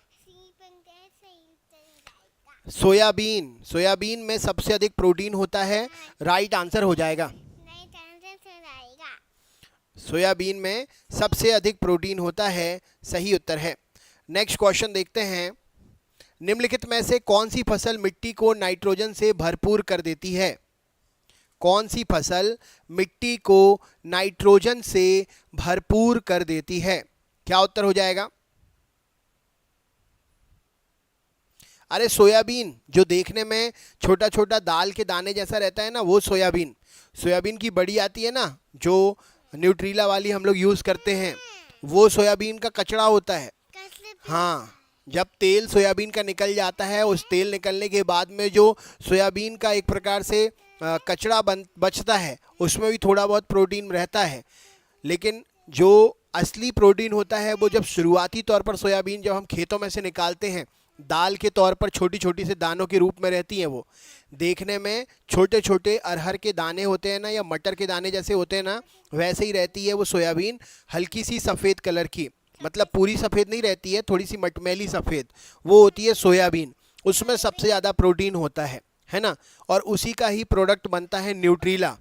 सोयाबीन। सोयाबीन में सबसे अधिक प्रोटीन होता है। राइट आंसर हो जाएगा। सोयाबीन में सबसे अधिक प्रोटीन होता है, सही उत्तर है। नेक्स्ट क्वेश्चन देखते हैं। निम्नलिखित में से कौन सी फसल मिट्टी को नाइट्रोजन से भरपूर कर देती है? कौन सी फसल मिट्टी को नाइट्रोजन से भरपूर कर देती है? क्या उत्तर हो जाएगा? अरे सोयाबीन जो देखने में छोटा छोटा दाल के दाने जैसा रहता है ना, वो सोयाबीन। सोयाबीन की बड़ी आती है ना, जो न्यूट्रीला वाली हम लोग यूज़ करते हैं, वो सोयाबीन का कचड़ा होता है। हाँ, जब तेल सोयाबीन का निकल जाता है, उस तेल निकलने के बाद में जो सोयाबीन का एक प्रकार से कचड़ा बचता है, उसमें भी थोड़ा बहुत प्रोटीन रहता है। लेकिन जो असली प्रोटीन होता है वो जब शुरुआती तौर पर सोयाबीन जब हम खेतों में से निकालते हैं, दाल के तौर पर छोटी छोटी से दानों के रूप में रहती हैं। वो देखने में छोटे छोटे अरहर के दाने होते हैं ना, या मटर के दाने जैसे होते हैं ना, वैसे ही रहती है वो सोयाबीन, हल्की सी सफ़ेद कलर की। मतलब पूरी सफ़ेद नहीं रहती है, थोड़ी सी मटमैली सफ़ेद, वो होती है सोयाबीन। उसमें सबसे ज़्यादा प्रोटीन होता है ना। और उसी का ही प्रोडक्ट बनता है न्यूट्रीला।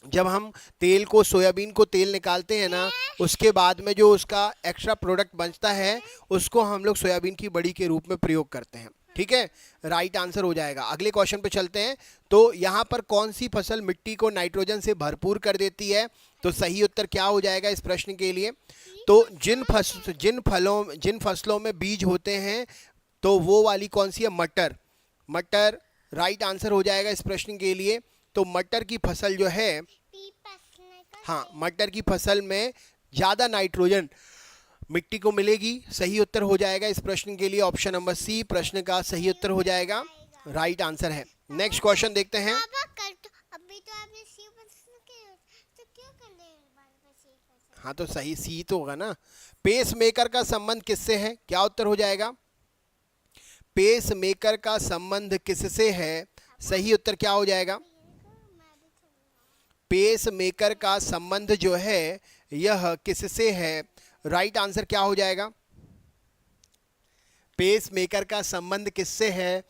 जब हम तेल को, सोयाबीन को तेल निकालते हैं ना, उसके बाद में जो उसका एक्स्ट्रा प्रोडक्ट बचता है, उसको हम लोग सोयाबीन की बड़ी के रूप में प्रयोग करते हैं। ठीक है, राइट आंसर हो जाएगा। अगले क्वेश्चन पे चलते हैं। तो यहाँ पर कौन सी फसल मिट्टी को नाइट्रोजन से भरपूर कर देती है? तो सही उत्तर क्या हो जाएगा इस प्रश्न के लिए? तो जिन फसलों में बीज होते हैं, तो वो वाली कौन सी है? मटर। मटर राइट आंसर हो जाएगा इस प्रश्न के लिए। तो मटर की फसल जो है, हाँ, मटर की फसल में ज़्यादा नाइट्रोजन मिट्टी को मिलेगी। सही उत्तर हो जाएगा इस प्रश्न के लिए ऑप्शन नंबर सी, प्रश्न का सही उत्तर हो जाएगा, राइट आंसर है। नेक्स्ट क्वेश्चन देखते हैं। अभी तो आपने सी प्रश्न किया, तो क्यों करने बार-बार सी प्रश्न? हाँ, तो सही सी तो होगा ना। पेस मेकर का संबंध किससे है? क्या उत्तर हो जाएगा? पेस मेकर का संबंध किससे है? सही उत्तर क्या हो जाएगा? पेस मेकर का संबंध जो है, यह किससे है? राइट आंसर क्या हो जाएगा? पेस मेकर का संबंध किससे है?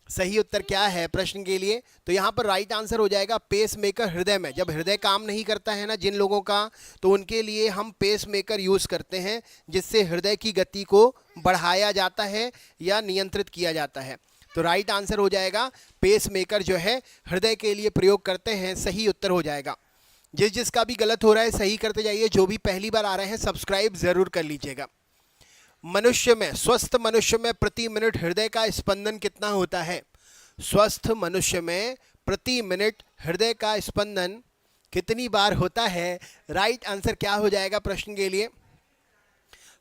सही उत्तर क्या है प्रश्न के लिए? तो यहाँ पर राइट आंसर हो जाएगा पेस मेकर हृदय में। जब हृदय काम नहीं करता है ना जिन लोगों का, तो उनके लिए हम पेस मेकर यूज़ करते हैं, जिससे हृदय की गति को बढ़ाया जाता है या नियंत्रित किया जाता है। तो राइट आंसर हो जाएगा पेस मेकर जो है हृदय के लिए प्रयोग करते हैं, सही उत्तर हो जाएगा। जिसका भी गलत हो रहा है सही करते जाइए। जो भी पहली बार आ रहे हैं सब्सक्राइब ज़रूर कर लीजिएगा। मनुष्य में, स्वस्थ मनुष्य में प्रति मिनट हृदय का स्पंदन कितना होता है? स्वस्थ मनुष्य में प्रति मिनट हृदय का स्पंदन कितनी बार होता है? राइट आंसर क्या हो जाएगा प्रश्न के लिए?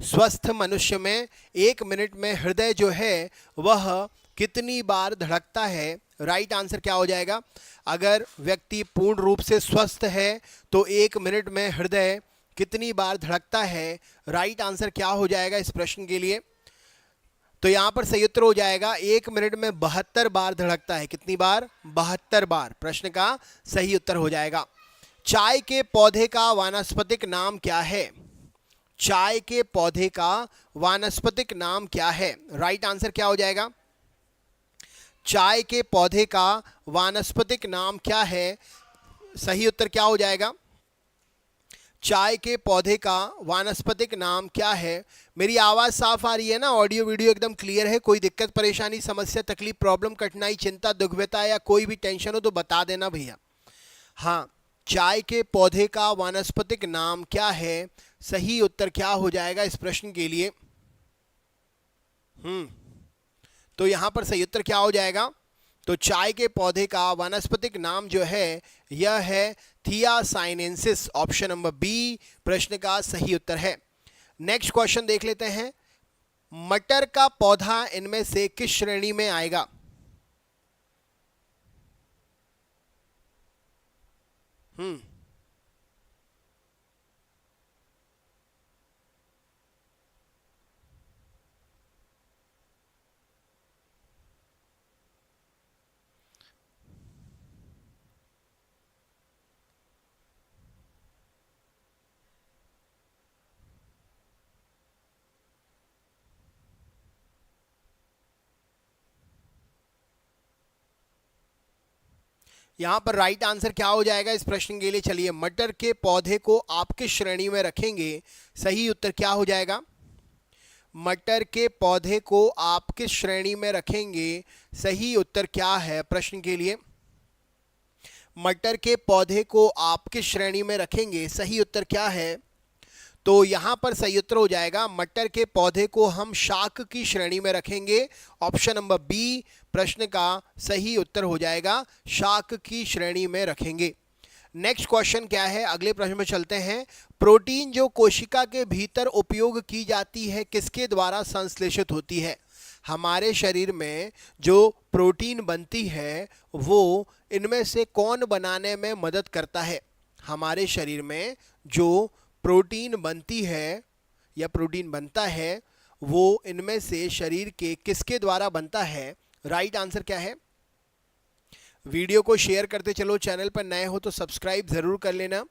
स्वस्थ मनुष्य में 1 मिनट में हृदय जो है वह कितनी बार धड़कता है? राइट आंसर क्या हो जाएगा? अगर व्यक्ति पूर्ण रूप से स्वस्थ है तो 1 मिनट में हृदय कितनी बार धड़कता है? राइट आंसर क्या हो जाएगा इस प्रश्न के लिए? तो यहाँ पर सही उत्तर हो जाएगा 1 मिनट में 72 बार धड़कता है। कितनी बार? 72 बार, प्रश्न का सही उत्तर हो जाएगा। चाय के पौधे का वानस्पतिक नाम क्या है? चाय के पौधे का वानस्पतिक नाम क्या है? राइट आंसर क्या हो जाएगा? चाय के पौधे का वानस्पतिक नाम क्या है? सही उत्तर क्या हो जाएगा? चाय के पौधे का वानस्पतिक नाम क्या है? मेरी आवाज़ साफ आ रही है ना? ऑडियो वीडियो एकदम क्लियर है? कोई दिक्कत परेशानी समस्या तकलीफ प्रॉब्लम कठिनाई चिंता दुर्व्यता या कोई भी टेंशन हो तो बता देना भैया। हाँ, चाय के पौधे का वानस्पतिक नाम क्या है? सही उत्तर क्या हो जाएगा इस प्रश्न के लिए? तो यहाँ पर सही उत्तर क्या हो जाएगा? तो चाय के पौधे का वानस्पतिक नाम जो है यह है थियासाइनेंसिस, ऑप्शन नंबर बी प्रश्न का सही उत्तर है। नेक्स्ट क्वेश्चन देख लेते हैं। मटर का पौधा इनमें से किस श्रेणी में आएगा? यहाँ पर राइट आंसर क्या हो जाएगा इस प्रश्न के लिए? चलिए, मटर के पौधे को आप किस श्रेणी में रखेंगे? सही उत्तर क्या हो जाएगा? मटर के पौधे को आप किस श्रेणी में रखेंगे? सही उत्तर क्या है प्रश्न के लिए? मटर के पौधे को आप किस श्रेणी में रखेंगे? सही उत्तर क्या है? तो यहाँ पर सही उत्तर हो जाएगा मटर के पौधे को हम शाक की श्रेणी में रखेंगे। ऑप्शन नंबर बी प्रश्न का सही उत्तर हो जाएगा, शाक की श्रेणी में रखेंगे। नेक्स्ट क्वेश्चन क्या है, अगले प्रश्न में चलते हैं। प्रोटीन जो कोशिका के भीतर उपयोग की जाती है किसके द्वारा संश्लेषित होती है? हमारे शरीर में जो प्रोटीन बनती है वो इनमें से कौन बनाने में मदद करता है? हमारे शरीर में जो प्रोटीन बनती है या प्रोटीन बनता है वो इनमें से शरीर के किसके द्वारा बनता है? राइट आंसर क्या है? वीडियो को शेयर करते चलो, चैनल पर नए हो तो सब्सक्राइब ज़रूर कर लेना।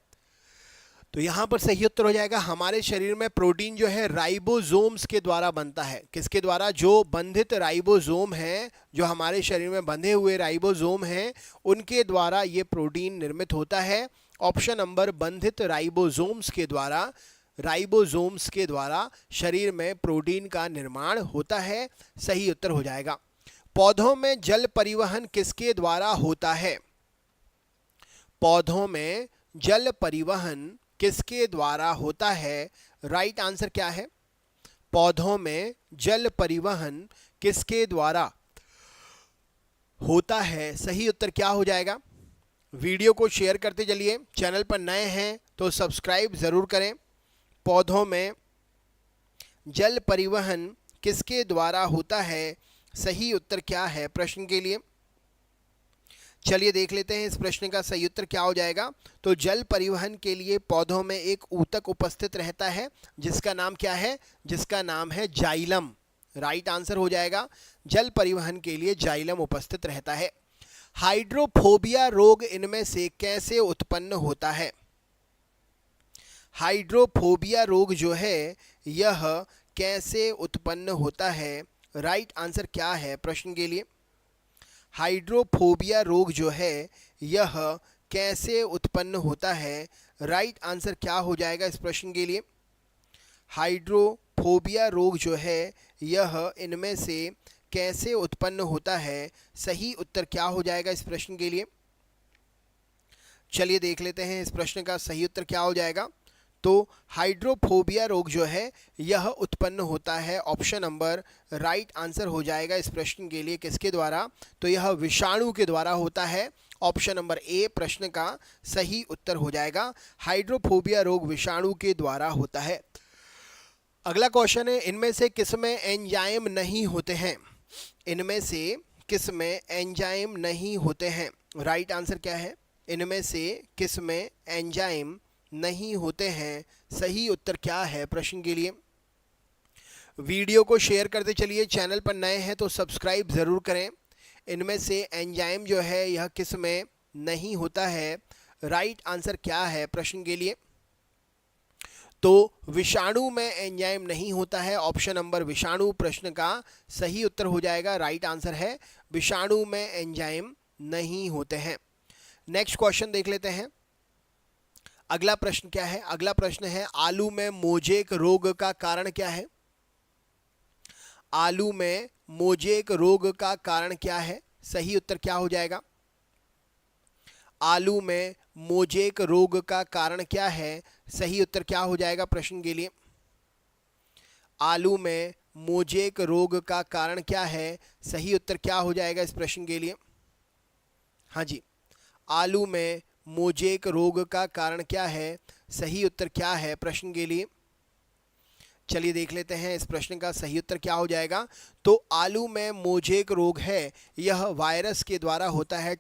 तो यहाँ पर सही उत्तर हो जाएगा हमारे शरीर में प्रोटीन जो है राइबोसोम्स के द्वारा बनता है। किसके द्वारा? जो बंधित राइबोसोम हैं, जो हमारे शरीर में बंधे हुए राइबोसोम हैं, उनके द्वारा ये प्रोटीन निर्मित होता है। ऑप्शन नंबर बंधित राइबोसोम्स के द्वारा, राइबोसोम्स के द्वारा शरीर में प्रोटीन का निर्माण होता है। सही उत्तर हो जाएगा। पौधों में जल परिवहन किसके द्वारा होता है? पौधों में जल परिवहन किसके द्वारा होता है? राइट आंसर क्या है? पौधों में जल परिवहन किसके द्वारा होता है? सही उत्तर क्या हो जाएगा? वीडियो को शेयर करते चलिए, चैनल पर नए हैं तो सब्सक्राइब ज़रूर करें। पौधों में जल परिवहन किसके द्वारा होता है? सही उत्तर क्या है प्रश्न के लिए? चलिए देख लेते हैं इस प्रश्न का सही उत्तर क्या हो जाएगा। तो जल परिवहन के लिए पौधों में एक ऊतक उपस्थित रहता है जिसका नाम क्या है? जिसका नाम है जाइलम। राइट आंसर हो जाएगा, जल परिवहन के लिए जाइलम उपस्थित रहता है। हाइड्रोफोबिया रोग इनमें से कैसे उत्पन्न होता है? हाइड्रोफोबिया रोग जो है यह कैसे उत्पन्न होता है? राइट आंसर क्या है प्रश्न के लिए? हाइड्रोफोबिया रोग जो है यह कैसे उत्पन्न होता है? राइट आंसर क्या हो जाएगा इस प्रश्न के लिए? हाइड्रोफोबिया रोग जो है यह इनमें से कैसे उत्पन्न होता है? सही उत्तर क्या हो जाएगा इस प्रश्न के लिए? चलिए देख लेते हैं इस प्रश्न का सही उत्तर क्या हो जाएगा। तो हाइड्रोफोबिया रोग जो है यह उत्पन्न होता है, ऑप्शन नंबर राइट आंसर हो जाएगा इस प्रश्न के लिए, किसके द्वारा? तो यह विषाणु के द्वारा होता है। ऑप्शन नंबर ए प्रश्न का सही उत्तर हो जाएगा, हाइड्रोफोबिया रोग विषाणु के द्वारा होता है। अगला क्वेश्चन है, इनमें से किसमें एंजाइम नहीं होते हैं? इनमें से किसमें एंजाइम नहीं होते हैं? राइट आंसर क्या है? इनमें से किसमें एंजाइम नहीं होते हैं? सही उत्तर क्या है प्रश्न के लिए? वीडियो को शेयर करते चलिए, चैनल पर नए हैं तो सब्सक्राइब ज़रूर करें। इनमें से एंजाइम जो है यह किस में नहीं होता है? राइट आंसर क्या है प्रश्न के लिए? तो विषाणु में एंजाइम नहीं होता है, ऑप्शन नंबर विषाणु प्रश्न का सही उत्तर हो जाएगा। राइट आंसर है, विषाणु में एंजाइम नहीं होते हैं। नेक्स्ट क्वेश्चन देख लेते हैं। अगला प्रश्न क्या है? अगला प्रश्न है, आलू में मोजेक रोग का कारण क्या है? आलू में मोजेक रोग का कारण क्या है? सही उत्तर क्या हो जाएगा? आलू में मोजेक रोग का कारण क्या है? सही उत्तर क्या हो जाएगा प्रश्न के लिए? आलू में मोजेक रोग का कारण क्या है? सही उत्तर क्या हो जाएगा इस प्रश्न के लिए? हाँ जी, आलू में मोजेक रोग का कारण क्या है? सही उत्तर क्या है प्रश्न के लिए? चलिए देख लेते हैं इस प्रश्न का सही उत्तर क्या हो जाएगा। तो आलू में मोजेक रोग है यह वायरस के द्वारा होता है।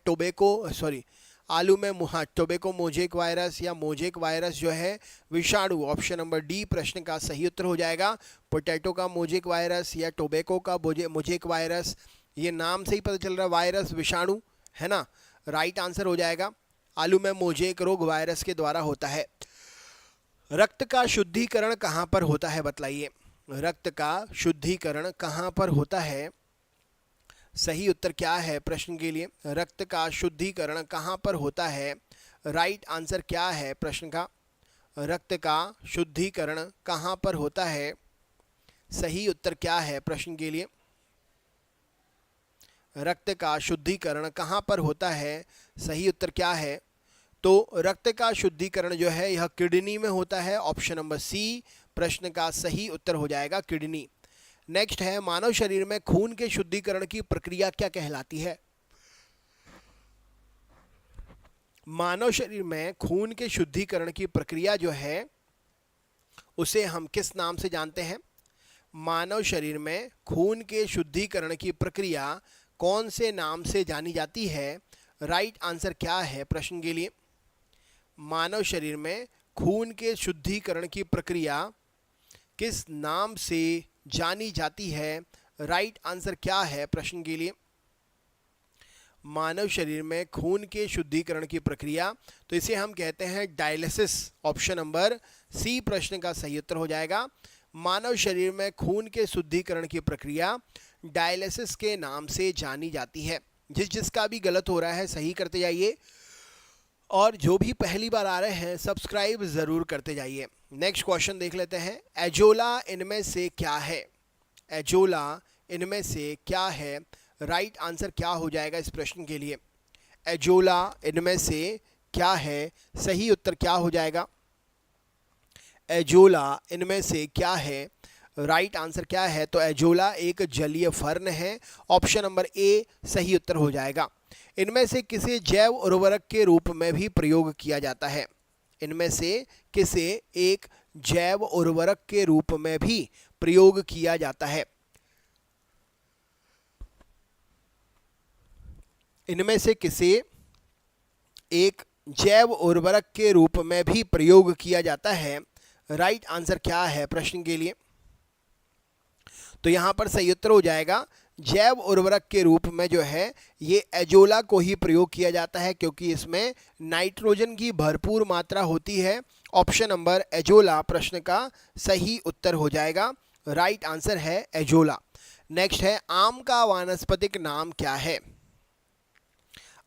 आलू में टोबैको मोजेक वायरस या मोजेक वायरस जो है विषाणु, ऑप्शन नंबर डी प्रश्न का सही उत्तर हो जाएगा। पोटैटो का मोजेक वायरस या टोबैको का मोजेक वायरस, ये नाम से ही पता चल रहा है वायरस विषाणु है ना। राइट आंसर हो जाएगा, आलू में मोजेक रोग वायरस के द्वारा होता है। रक्त का शुद्धिकरण कहाँ पर होता है बतलाइए? रक्त का शुद्धिकरण कहाँ पर होता है? सही उत्तर क्या है प्रश्न के लिए? रक्त का शुद्धिकरण कहाँ पर होता है? राइट आंसर क्या है प्रश्न का? रक्त का शुद्धिकरण कहाँ पर होता है? सही उत्तर क्या है प्रश्न के लिए? रक्त का शुद्धिकरण कहाँ पर होता है? सही उत्तर क्या है? तो रक्त का शुद्धिकरण जो है यह किडनी में होता है। ऑप्शन नंबर सी प्रश्न का सही उत्तर हो जाएगा किडनी। नेक्स्ट है मानव शरीर में खून के शुद्धिकरण की प्रक्रिया क्या कहलाती है? मानव शरीर में खून के शुद्धिकरण की प्रक्रिया जो है उसे हम किस नाम से जानते हैं? मानव शरीर में खून के शुद्धिकरण की प्रक्रिया कौन से नाम से जानी जाती है? राइट आंसर क्या है प्रश्न के लिए? मानव शरीर में खून के शुद्धिकरण की प्रक्रिया किस नाम से जानी जाती है? राइट आंसर क्या है प्रश्न के लिए? मानव शरीर में खून के शुद्धिकरण की प्रक्रिया, तो इसे हम कहते हैं डायलिसिस। ऑप्शन नंबर सी प्रश्न का सही उत्तर हो जाएगा। मानव शरीर में खून के शुद्धिकरण की प्रक्रिया डायलिसिस के नाम से जानी जाती है। जिसका भी गलत हो रहा है सही करते जाइए, और जो भी पहली बार आ रहे हैं सब्सक्राइब ज़रूर करते जाइए। नेक्स्ट क्वेश्चन देख लेते हैं। एजोला इनमें से क्या है? एजोला इनमें से क्या है? राइट आंसर क्या हो जाएगा इस प्रश्न के लिए? एजोला इनमें से क्या है? सही उत्तर क्या हो जाएगा? एजोला इनमें से क्या है? राइट आंसर क्या है? तो एजोला एक जलीय फर्न है। ऑप्शन नंबर ए सही उत्तर हो जाएगा। इनमें से किसे जैव उर्वरक के रूप में भी प्रयोग किया जाता है? इनमें से किसे एक जैव उर्वरक के रूप में भी प्रयोग किया जाता है? इनमें से किसे एक जैव उर्वरक के रूप में भी प्रयोग किया जाता है? राइट आंसर क्या है प्रश्न के लिए? तो यहाँ पर सही उत्तर हो जाएगा जैव उर्वरक के रूप में जो है ये एजोला को ही प्रयोग किया जाता है, क्योंकि इसमें नाइट्रोजन की भरपूर मात्रा होती है। ऑप्शन नंबर एजोला प्रश्न का सही उत्तर हो जाएगा। राइट आंसर है एजोला। नेक्स्ट है आम का वानस्पतिक नाम क्या है?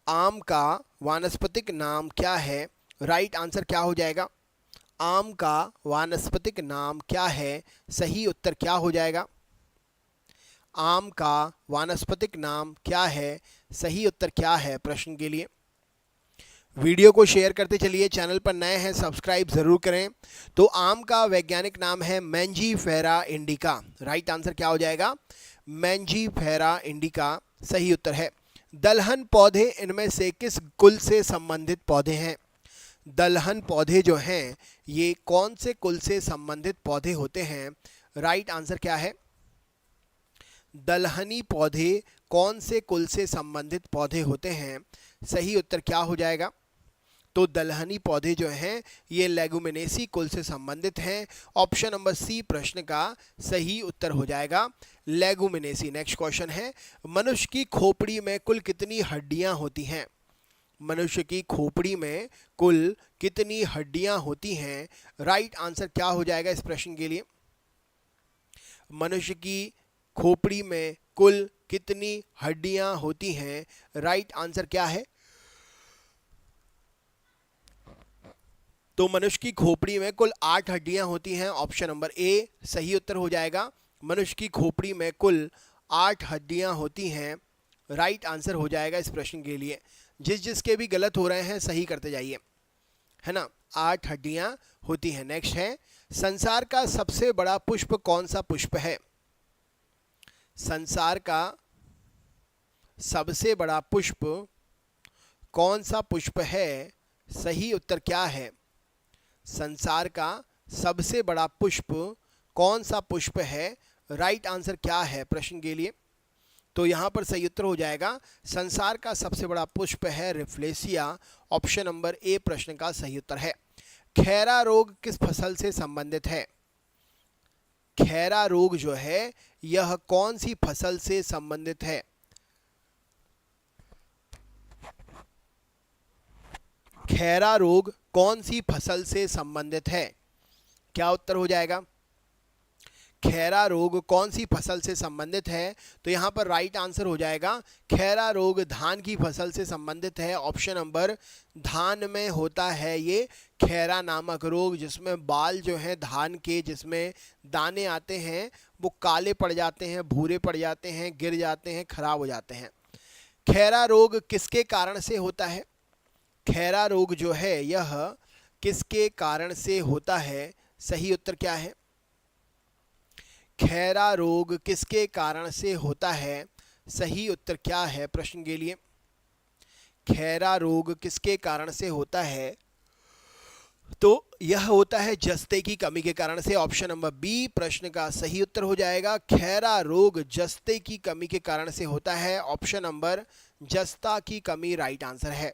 आम का वानस्पतिक नाम क्या है? राइट आंसर क्या हो जाएगा? आम का वानस्पतिक नाम क्या है? सही उत्तर क्या हो जाएगा? आम का वानस्पतिक नाम क्या है? सही उत्तर क्या है प्रश्न के लिए? वीडियो को शेयर करते चलिए। चैनल पर नए हैं सब्सक्राइब ज़रूर करें। तो आम का वैज्ञानिक नाम है मैंजीफेरा इंडिका। राइट आंसर क्या हो जाएगा? मैंजीफेरा इंडिका सही उत्तर है। दलहन पौधे इनमें से किस कुल से संबंधित पौधे हैं? दलहन पौधे जो हैं ये कौन से कुल से संबंधित पौधे होते हैं? राइट आंसर क्या है? दलहनी पौधे कौन से कुल से संबंधित पौधे होते हैं? सही उत्तर क्या हो जाएगा? तो दलहनी पौधे जो हैं ये लेगुमिनेसी कुल से संबंधित हैं। ऑप्शन नंबर सी प्रश्न का सही उत्तर हो जाएगा लेगुमिनेसी। नेक्स्ट क्वेश्चन है मनुष्य की खोपड़ी में कुल कितनी हड्डियां होती हैं? मनुष्य की खोपड़ी में कुल कितनी हड्डियां होती हैं? राइट आंसर क्या हो जाएगा इस प्रश्न के लिए? मनुष्य की खोपड़ी में कुल कितनी हड्डियां होती हैं? राइट आंसर क्या है? तो मनुष्य की खोपड़ी में कुल 8 हड्डियां होती हैं। ऑप्शन नंबर ए सही उत्तर हो जाएगा। मनुष्य की खोपड़ी में कुल 8 हड्डियां होती हैं। राइट आंसर हो जाएगा इस प्रश्न के लिए। जिसके भी गलत हो रहे हैं सही करते जाइए, है ना। 8 हड्डियां होती हैं। नेक्स्ट है संसार का सबसे बड़ा पुष्प कौन सा पुष्प है? संसार का सबसे बड़ा पुष्प कौन सा पुष्प है? सही उत्तर क्या है? संसार का सबसे बड़ा पुष्प कौन सा पुष्प है? राइट आंसर क्या है प्रश्न के लिए? तो यहाँ पर सही उत्तर हो जाएगा संसार का सबसे बड़ा पुष्प है रिफ्लेसिया। ऑप्शन नंबर ए प्रश्न का सही उत्तर है। खैरा रोग किस फसल से संबंधित है? खैरा रोग जो है यह कौन सी फसल से संबंधित है? खैरा रोग कौन सी फसल से संबंधित है? क्या उत्तर हो जाएगा? खैरा रोग कौन सी फसल से संबंधित है? तो यहाँ पर राइट आंसर हो जाएगा खैरा रोग धान की फसल से संबंधित है। ऑप्शन नंबर धान में होता है ये खैरा नामक रोग, जिसमें बाल जो हैं धान के, जिसमें दाने आते हैं वो काले पड़ जाते हैं, भूरे पड़ जाते हैं, गिर जाते हैं, खराब हो जाते हैं। खैरा रोग किसके कारण से होता है? खैरा रोग जो है यह किसके कारण से होता है? सही उत्तर क्या है? खैरा रोग किसके कारण से होता है? सही उत्तर क्या है प्रश्न के लिए? खैरा रोग किसके कारण से होता है? तो यह होता है जस्ते की कमी के कारण से। ऑप्शन नंबर बी प्रश्न का सही उत्तर हो जाएगा। खैरा रोग जस्ते की कमी के कारण से होता है। ऑप्शन नंबर जस्ता की कमी राइट आंसर है।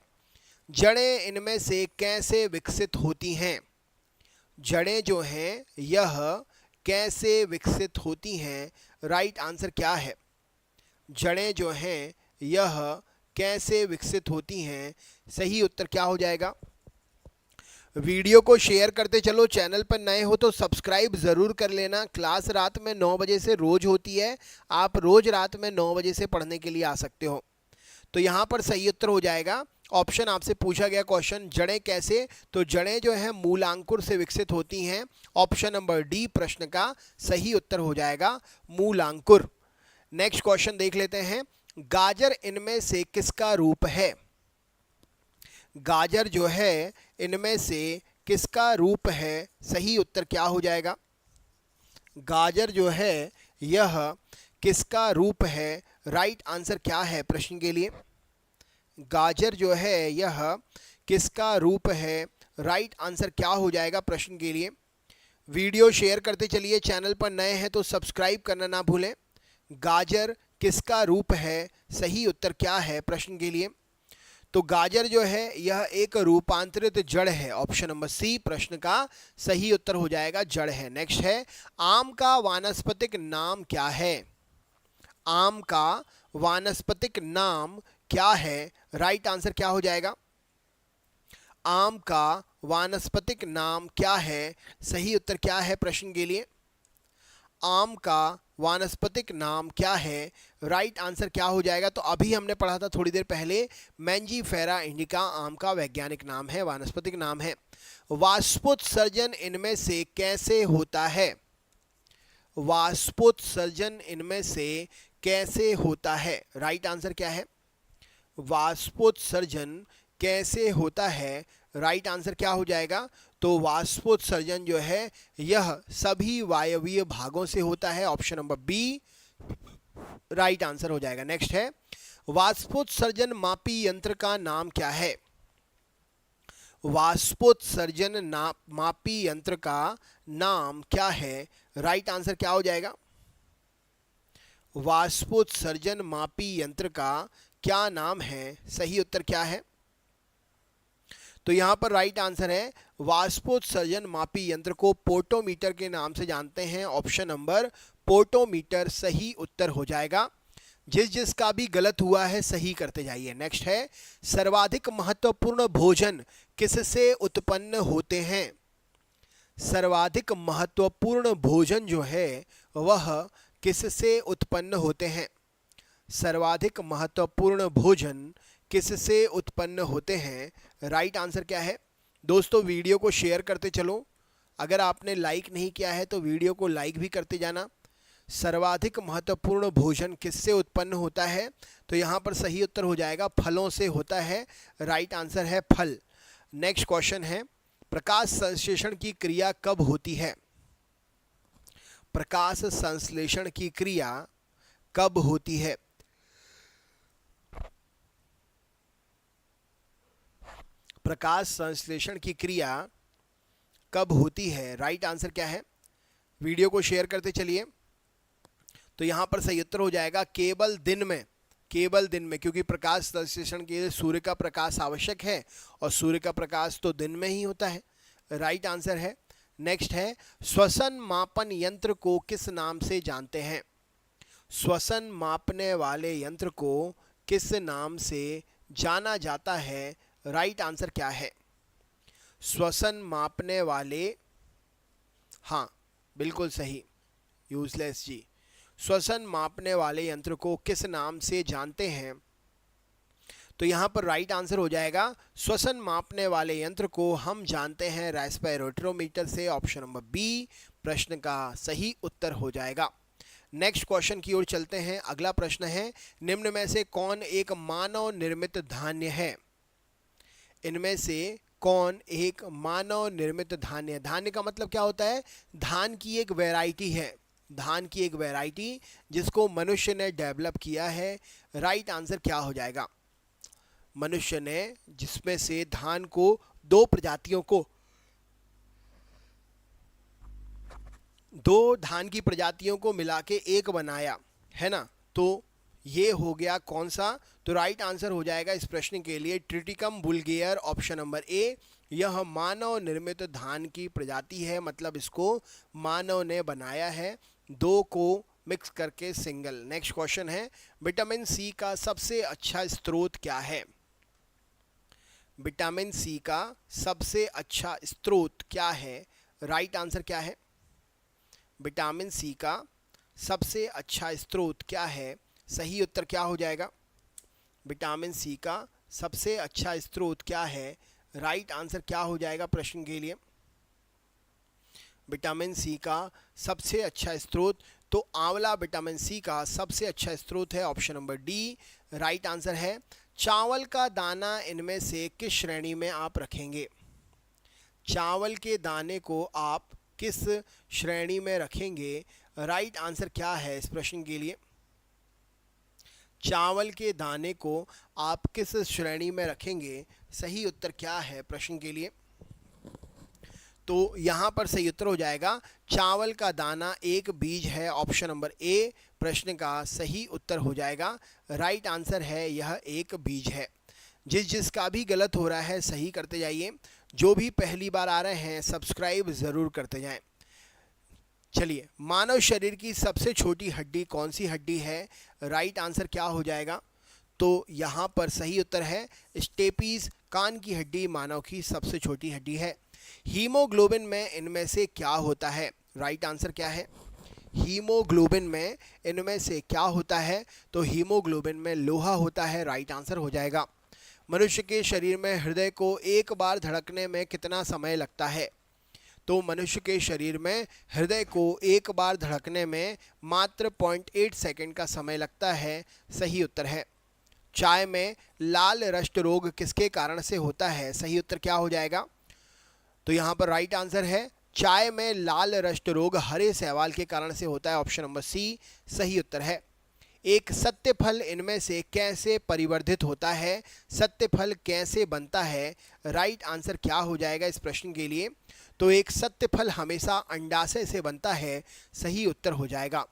जड़ें इनमें से कैसे विकसित होती हैं? जड़ें जो हैं यह कैसे विकसित होती हैं? राइट आंसर क्या है? जड़ें जो हैं यह कैसे विकसित होती हैं? सही उत्तर क्या हो जाएगा? वीडियो को शेयर करते चलो। चैनल पर नए हो तो सब्सक्राइब ज़रूर कर लेना। क्लास रात में 9 बजे से रोज़ होती है। आप रोज़ रात में 9 बजे से पढ़ने के लिए आ सकते हो। तो यहाँ पर सही उत्तर हो जाएगा ऑप्शन। आपसे पूछा गया क्वेश्चन जड़ें कैसे, तो जड़ें जो है मूलांकुर से विकसित होती हैं। ऑप्शन नंबर डी प्रश्न का सही उत्तर हो जाएगा, मूलांकुर। नेक्स्ट क्वेश्चन देख लेते हैं। गाजर इनमें से किसका रूप है? गाजर जो है इनमें से किसका रूप है? सही उत्तर क्या हो जाएगा? गाजर जो है यह किसका रूप है? राइट आंसर क्या है प्रश्न के लिए? गाजर जो है यह किसका रूप है? राइट आंसर क्या हो जाएगा प्रश्न के लिए? वीडियो शेयर करते चलिए। चैनल पर नए हैं तो सब्सक्राइब करना ना भूलें। गाजर किसका रूप है? सही उत्तर क्या है प्रश्न के लिए? तो गाजर जो है यह एक रूपांतरित जड़ है। ऑप्शन नंबर सी प्रश्न का सही उत्तर हो जाएगा, जड़ है। नेक्स्ट है, आम का वानस्पतिक नाम क्या है? आम का वानस्पतिक नाम क्या है? राइट आंसर क्या हो जाएगा? आम का वानस्पतिक नाम क्या है? सही उत्तर क्या है प्रश्न के लिए? आम का वानस्पतिक नाम क्या है? राइट आंसर क्या हो जाएगा? तो अभी हमने पढ़ा था थोड़ी देर पहले, मैंजीफेरा इंडिका आम का वैज्ञानिक नाम है, वानस्पतिक नाम है। वाष्पोत्सर्जन इनमें से कैसे होता है? वाष्पोत्सर्जन इनमें से कैसे होता है? राइट आंसर क्या है? वाष्पोत्सर्जन कैसे होता है? राइट आंसर क्या हो जाएगा? तो वाष्पोत्सर्जन जो है यह सभी वायवीय भागों से होता है। Option number B right answer हो जाएगा। नेक्स्ट है, वाष्पोत्सर्जन मापी यंत्र का नाम क्या है? वाष्पोत्सर्जन मापी यंत्र का नाम क्या है? राइट आंसर क्या हो जाएगा? वाष्पोत्सर्जन मापी यंत्र का क्या नाम है? सही उत्तर क्या है? तो यहाँ पर राइट आंसर है, वाष्पोत्सर्जन मापी यंत्र को पोटोमीटर के नाम से जानते हैं। ऑप्शन नंबर पोटोमीटर सही उत्तर हो जाएगा। जिसका भी गलत हुआ है सही करते जाइए। नेक्स्ट है, सर्वाधिक महत्वपूर्ण भोजन किससे उत्पन्न होते हैं? सर्वाधिक महत्वपूर्ण भोजन जो है वह किससे उत्पन्न होते हैं? सर्वाधिक महत्वपूर्ण भोजन किससे उत्पन्न होते हैं? राइट आंसर क्या है? दोस्तों वीडियो को शेयर करते चलो। अगर आपने लाइक नहीं किया है तो वीडियो को लाइक भी करते जाना। सर्वाधिक महत्वपूर्ण भोजन किससे उत्पन्न होता है? तो यहाँ पर सही उत्तर हो जाएगा, फलों से होता है। राइट आंसर है फल। नेक्स्ट क्वेश्चन है, प्रकाश संश्लेषण की क्रिया कब होती है? प्रकाश संश्लेषण की क्रिया कब होती है? प्रकाश संश्लेषण की क्रिया कब होती है? राइट आंसर क्या है? वीडियो को शेयर करते चलिए। तो यहाँ पर सही उत्तर हो जाएगा केवल दिन में। केवल दिन में, क्योंकि प्रकाश संश्लेषण के लिए सूर्य का प्रकाश आवश्यक है और सूर्य का प्रकाश तो दिन में ही होता है। राइट आंसर है। नेक्स्ट है, श्वसन मापन यंत्र को किस नाम से जानते हैं? श्वसन मापने वाले यंत्र को किस नाम से जाना जाता है? राइट आंसर क्या है? श्वसन मापने वाले, हाँ बिल्कुल सही, यूजलेस जी। श्वसन मापने वाले यंत्र को किस नाम से जानते हैं? तो यहाँ पर राइट आंसर हो जाएगा, श्वसन मापने वाले यंत्र को हम जानते हैं रेस्पिरोमीटर से। ऑप्शन नंबर बी प्रश्न का सही उत्तर हो जाएगा। नेक्स्ट क्वेश्चन की ओर चलते हैं। अगला प्रश्न है, निम्न में से कौन एक मानव निर्मित धान्य है? इनमें से कौन एक मानव निर्मित धान्य, धान्य का मतलब क्या होता है, धान की एक वैरायटी है, धान की एक वैरायटी जिसको मनुष्य ने डेवलप किया है। राइट आंसर क्या हो जाएगा, मनुष्य ने जिसमें से धान को दो प्रजातियों को, दो धान की प्रजातियों को मिला के एक बनाया है ना, तो ये हो गया कौन सा, तो राइट आंसर हो जाएगा इस प्रश्न के लिए ट्रिटिकम वुल्गेयर, ऑप्शन नंबर ए। यह मानव निर्मित धान की प्रजाति है, मतलब इसको मानव ने बनाया है, दो को मिक्स करके सिंगल। नेक्स्ट क्वेश्चन है, विटामिन सी का सबसे अच्छा स्रोत क्या है, विटामिन सी का सबसे अच्छा स्रोत क्या है, राइट आंसर क्या है, विटामिन सी का सबसे अच्छा स्रोत क्या है, सही उत्तर क्या हो जाएगा, विटामिन सी का सबसे अच्छा स्रोत क्या है, राइट आंसर क्या हो जाएगा प्रश्न के लिए, विटामिन सी का सबसे अच्छा स्रोत, तो आंवला विटामिन सी का सबसे अच्छा स्रोत है, option number D right answer है। चावल का दाना इनमें से किस श्रेणी में आप रखेंगे, चावल के दाने को आप किस श्रेणी में रखेंगे, राइट आंसर क्या है इस प्रश्न के लिए, चावल के दाने को आप किस श्रेणी में रखेंगे, सही उत्तर क्या है प्रश्न के लिए, तो यहाँ पर सही उत्तर हो जाएगा चावल का दाना एक बीज है, ऑप्शन नंबर ए प्रश्न का सही उत्तर हो जाएगा। राइट आंसर है यह एक बीज है। जिसका भी गलत हो रहा है सही करते जाइए, जो भी पहली बार आ रहे हैं सब्सक्राइब ज़रूर करते जाएं। चलिए, मानव शरीर की सबसे छोटी हड्डी कौन सी हड्डी है, राइट आंसर क्या हो जाएगा, तो यहाँ पर सही उत्तर है स्टेपीज, कान की हड्डी मानव की सबसे छोटी हड्डी है। हीमोग्लोबिन में इनमें से क्या होता है, राइट आंसर क्या है, हीमोग्लोबिन में इनमें से क्या होता है, तो हीमोग्लोबिन में लोहा होता है, राइट आंसर हो जाएगा। मनुष्य के शरीर में हृदय को एक बार धड़कने में कितना समय लगता है, तो मनुष्य के शरीर में हृदय को एक बार धड़कने में मात्र 0.8 सेकंड का समय लगता है, सही उत्तर है। चाय में लाल रक्त रोग किसके कारण से होता है, सही उत्तर क्या हो जाएगा, तो यहाँ पर राइट आंसर है चाय में लाल रक्त रोग हरे शैवाल के कारण से होता है, ऑप्शन नंबर सी सही उत्तर है। एक सत्य फल इनमें से कैसे परिवर्धित होता है, सत्य फल कैसे बनता है, राइट आंसर क्या हो जाएगा इस प्रश्न के लिए, तो एक सत्य फल हमेशा अंडाशय से बनता है, सही उत्तर हो जाएगा।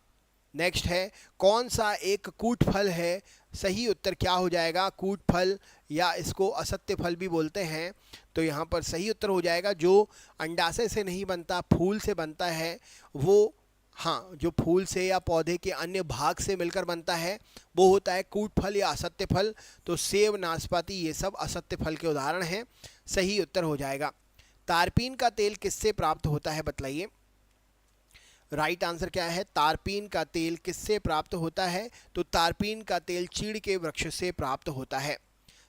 नेक्स्ट है, कौन सा एक कूट फल है, सही उत्तर क्या हो जाएगा, कूट फल या इसको असत्य फल भी बोलते हैं, तो यहाँ पर सही उत्तर हो जाएगा जो अंडाशय से नहीं बनता, फूल से बनता है वो, हाँ, जो फूल से या पौधे के अन्य भाग से मिलकर बनता है वो होता है कूट फल या असत्य फल। तो सेब, नाशपाती ये सब असत्य फल के उदाहरण हैं, सही उत्तर हो जाएगा। तारपीन का तेल किससे प्राप्त होता है बतलाइए, राइट आंसर क्या है, तारपीन का तेल किससे प्राप्त होता है, तो तारपीन का तेल चीड़ के वृक्ष से प्राप्त होता है।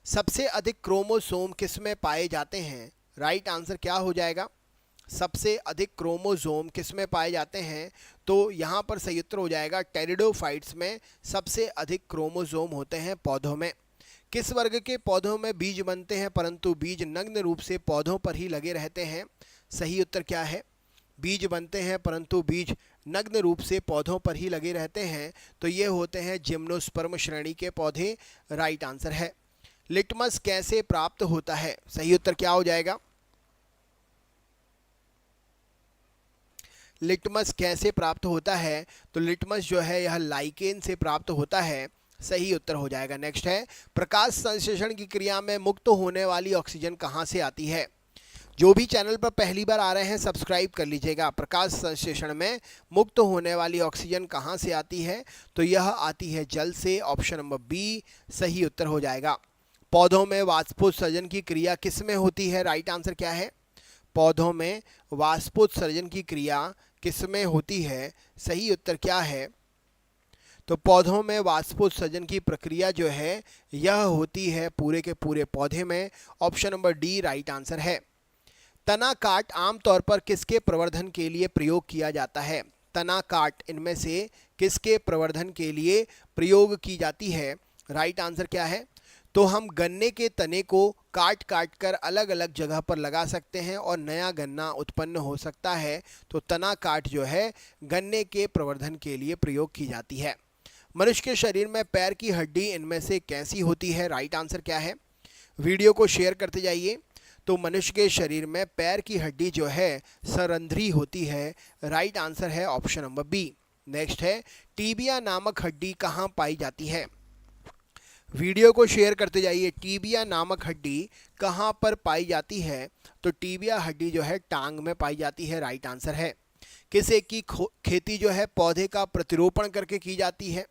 सबसे अधिक क्रोमोसोम किसमें पाए जाते हैं, राइट आंसर क्या हो जाएगा, सबसे अधिक क्रोमोसोम किसमें पाए जाते हैं, तो यहाँ पर सही उत्तर हो जाएगा टेरिडोफाइट्स में सबसे अधिक क्रोमोसोम होते हैं पौधों में। किस वर्ग के पौधों में बीज बनते हैं परंतु बीज नग्न रूप से पौधों पर ही लगे रहते हैं, सही उत्तर क्या है, बीज बनते हैं परंतु बीज नग्न रूप से पौधों पर ही लगे रहते हैं, तो ये होते हैं जिम्नोस्पर्म श्रेणी के पौधे, राइट आंसर है। लिटमस कैसे प्राप्त होता है, सही उत्तर क्या हो जाएगा, लिटमस कैसे प्राप्त होता है, तो लिटमस जो है यह लाइकेन से प्राप्त होता है, सही उत्तर हो जाएगा। नेक्स्ट है, प्रकाश संश्लेषण की क्रिया में मुक्त होने वाली ऑक्सीजन कहाँ से आती है, जो भी चैनल पर पहली बार आ रहे हैं सब्सक्राइब कर लीजिएगा। प्रकाश संश्लेषण में मुक्त होने वाली ऑक्सीजन कहाँ से आती है, तो यह आती है जल से, ऑप्शन नंबर बी सही उत्तर हो जाएगा। पौधों में वाष्पोत्सर्जन की क्रिया किस में होती है, राइट आंसर क्या है, पौधों में वाष्पोत्सर्जन की क्रिया किस में होती है, सही उत्तर क्या है, तो पौधों में वाष्पोत्सर्जन की प्रक्रिया जो है यह होती है पूरे के पूरे पौधे में, option number D right answer है। तना काट आमतौर पर किसके प्रवर्धन के लिए प्रयोग किया जाता है, तना काट इनमें से किसके प्रवर्धन के लिए प्रयोग की जाती है, राइट आंसर क्या है, तो हम गन्ने के तने को काट काट कर अलग अलग जगह पर लगा सकते हैं और नया गन्ना उत्पन्न हो सकता है। तो तना काट जो है गन्ने के प्रवर्धन के लिए प्रयोग की जाती है। मनुष्य के शरीर में पैर की हड्डी इनमें से कैसी होती है? राइट आंसर क्या है? वीडियो को शेयर करते जाइए। तो मनुष्य के शरीर में पैर की हड्डी जो है सरंध्री होती है। राइट आंसर है ऑप्शन नंबर बी। नेक्स्ट है, टीबिया नामक हड्डी कहाँ पाई जाती है? वीडियो को शेयर करते जाइए। टीबिया नामक हड्डी कहाँ पर पाई जाती है? तो टीबिया हड्डी जो है टांग में पाई जाती है। राइट आंसर है। किस एक की खेती जो है पौधे का प्रतिरोपण करके की जाती है?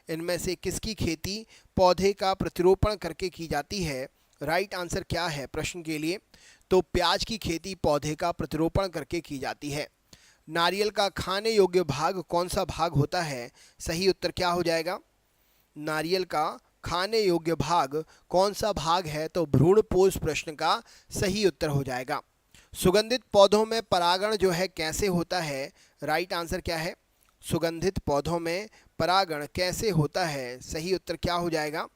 इनमें से किसकी खेती पौधे का प्रतिरोपण करके की जाती है? राइट आंसर क्या है प्रश्न के लिए? तो प्याज की खेती पौधे का प्रतिरोपण करके की जाती है। नारियल का खाने योग्य भाग कौन सा भाग होता है? सही उत्तर क्या हो जाएगा? नारियल का खाने योग्य भाग कौन सा भाग है? तो भ्रूणपोष प्रश्न का सही उत्तर हो जाएगा। सुगंधित पौधों में परागण जो है कैसे होता है? राइट आंसर क्या है? सुगंधित पौधों में परागण कैसे होता है? सही उत्तर क्या हो जाएगा?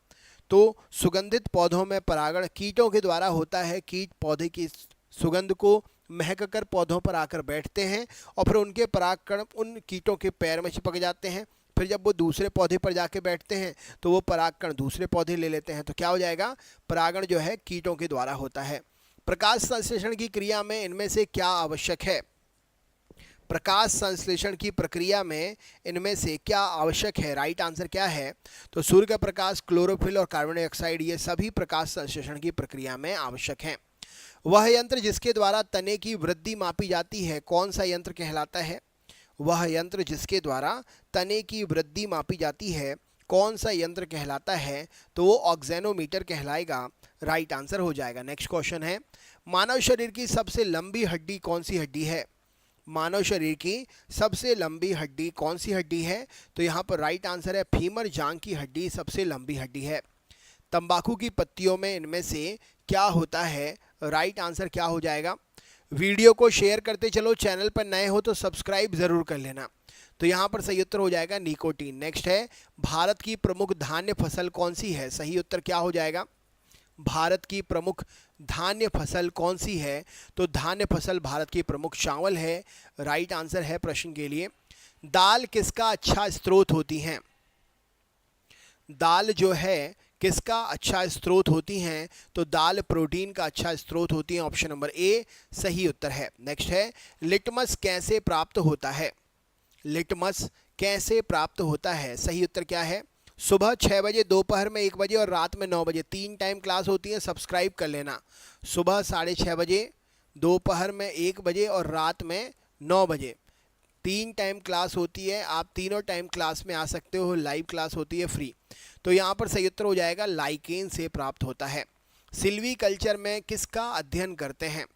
तो सुगंधित पौधों में परागण कीटों के द्वारा होता है। कीट पौधे की सुगंध को महक कर पौधों पर आकर बैठते हैं और फिर उनके परागकण उन कीटों के पैर में चिपक जाते हैं। फिर जब वो दूसरे पौधे पर जाके बैठते हैं तो वो परागकण दूसरे पौधे ले लेते हैं। तो क्या हो जाएगा? परागण जो है कीटों के द्वारा होता है। प्रकाश संश्लेषण की क्रिया में इनमें से क्या आवश्यक है? प्रकाश संश्लेषण की प्रक्रिया में इनमें से क्या आवश्यक है? राइट आंसर क्या है? तो सूर्य का प्रकाश, क्लोरोफिल और कार्बन डाइऑक्साइड ये सभी प्रकाश संश्लेषण की प्रक्रिया में आवश्यक हैं। वह यंत्र जिसके द्वारा तने की वृद्धि मापी जाती है कौन सा यंत्र कहलाता है? वह यंत्र जिसके द्वारा तने की वृद्धि मापी जाती है कौन सा यंत्र कहलाता है? तो वो ऑक्जेनोमीटर कहलाएगा। राइट आंसर हो जाएगा। नेक्स्ट क्वेश्चन है, मानव शरीर की सबसे लंबी हड्डी कौन सी हड्डी है? मानव शरीर की सबसे लंबी हड्डी कौन सी हड्डी है? तो यहाँ पर राइट आंसर है फीमर जांघ की हड्डी सबसे लंबी हड्डी है। तंबाकू की पत्तियों में इनमें से क्या होता है? राइट आंसर क्या हो जाएगा? वीडियो को शेयर करते चलो। चैनल पर नए हो तो सब्सक्राइब ज़रूर कर लेना। तो यहाँ पर सही उत्तर हो जाएगा निकोटीन। नेक्स्ट है, भारत की प्रमुख धान्य फसल कौन सी है? सही उत्तर क्या हो जाएगा? भारत की प्रमुख धान्य फसल कौन सी है? तो धान्य फसल भारत की प्रमुख चावल है। राइट आंसर है प्रश्न के लिए। दाल किसका अच्छा स्रोत होती हैं? दाल जो है किसका अच्छा स्रोत होती हैं? तो दाल प्रोटीन का अच्छा स्रोत होती है। ऑप्शन नंबर ए सही उत्तर है। नेक्स्ट है, लिटमस कैसे प्राप्त होता है? लिटमस कैसे प्राप्त होता है? सही उत्तर क्या है? सुबह 6 बजे, दोपहर में 1 बजे और रात में 9 बजे 3 टाइम क्लास होती है। सब्सक्राइब कर लेना। सुबह 6:30 बजे, दोपहर में 1 बजे और रात में 9 बजे 3 टाइम क्लास होती है। आप तीनों टाइम क्लास में आ सकते हो। लाइव क्लास होती है फ्री। तो यहाँ पर सही उत्तर हो जाएगा लाइकेन से प्राप्त होता है। सिल्वी कल्चर में किसका अध्ययन करते हैं?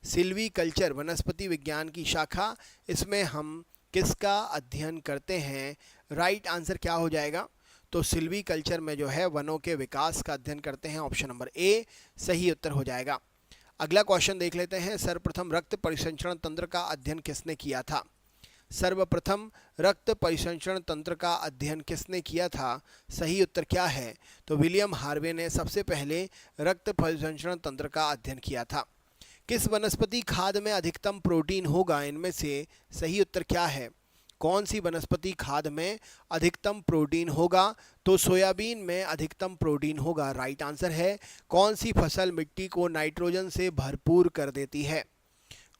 सिल्वी कल्चर वनस्पति विज्ञान की शाखा, इसमें हम किसका अध्ययन करते हैं? राइट आंसर क्या हो जाएगा? तो सिल्वी कल्चर में जो है वनों के विकास का अध्ययन करते हैं। ऑप्शन नंबर ए सही उत्तर हो जाएगा। अगला क्वेश्चन देख लेते हैं, सर्वप्रथम रक्त परिसंचरण तंत्र का अध्ययन किसने किया था? सर्वप्रथम रक्त परिसंचरण तंत्र का अध्ययन किसने किया था? सही उत्तर क्या है? तो विलियम हार्वे ने सबसे पहले रक्त परिसंचरण तंत्र का अध्ययन किया था। किस वनस्पति खाद में अधिकतम प्रोटीन होगा? इनमें से सही उत्तर क्या है? कौन सी वनस्पति खाद में अधिकतम प्रोटीन होगा? तो सोयाबीन में अधिकतम प्रोटीन होगा। राइट आंसर है। कौन सी फसल मिट्टी को नाइट्रोजन से भरपूर कर देती है?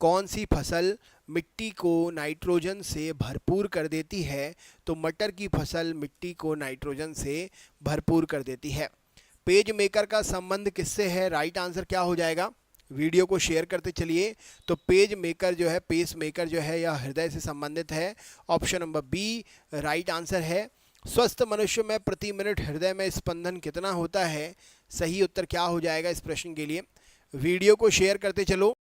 कौन सी फसल मिट्टी को नाइट्रोजन से भरपूर कर देती है? तो मटर की फसल मिट्टी को नाइट्रोजन से भरपूर कर देती है। पेज मेकर का संबंध किससे है? राइट आंसर क्या हो जाएगा? वीडियो को शेयर करते चलिए। तो पेज मेकर जो है, पेस मेकर जो है, यह हृदय से संबंधित है। Option number B right answer है। स्वस्थ मनुष्य में प्रति मिनट हृदय में स्पंदन कितना होता है? सही उत्तर क्या हो जाएगा इस प्रश्न के लिए? वीडियो को शेयर करते चलो।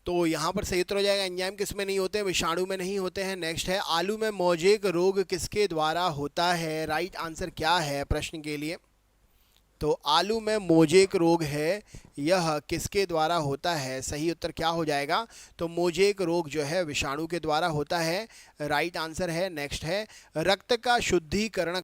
तो यहाँ पर सही उत्तर हो जाएगा एंजाइम किस में नहीं होते हैं, विषाणु में नहीं होते हैं। नेक्स्ट है आलू में मोजेक रोग किसके द्वारा होता है, राइट आंसर क्या है प्रश्न के लिए। तो आलू में मोजेक रोग है, यह किसके द्वारा होता है, सही उत्तर क्या हो जाएगा। तो मोजेक रोग जो है विषाणु के द्वारा होता है, राइट आंसर है। नेक्स्ट है रक्त का शुद्धिकरण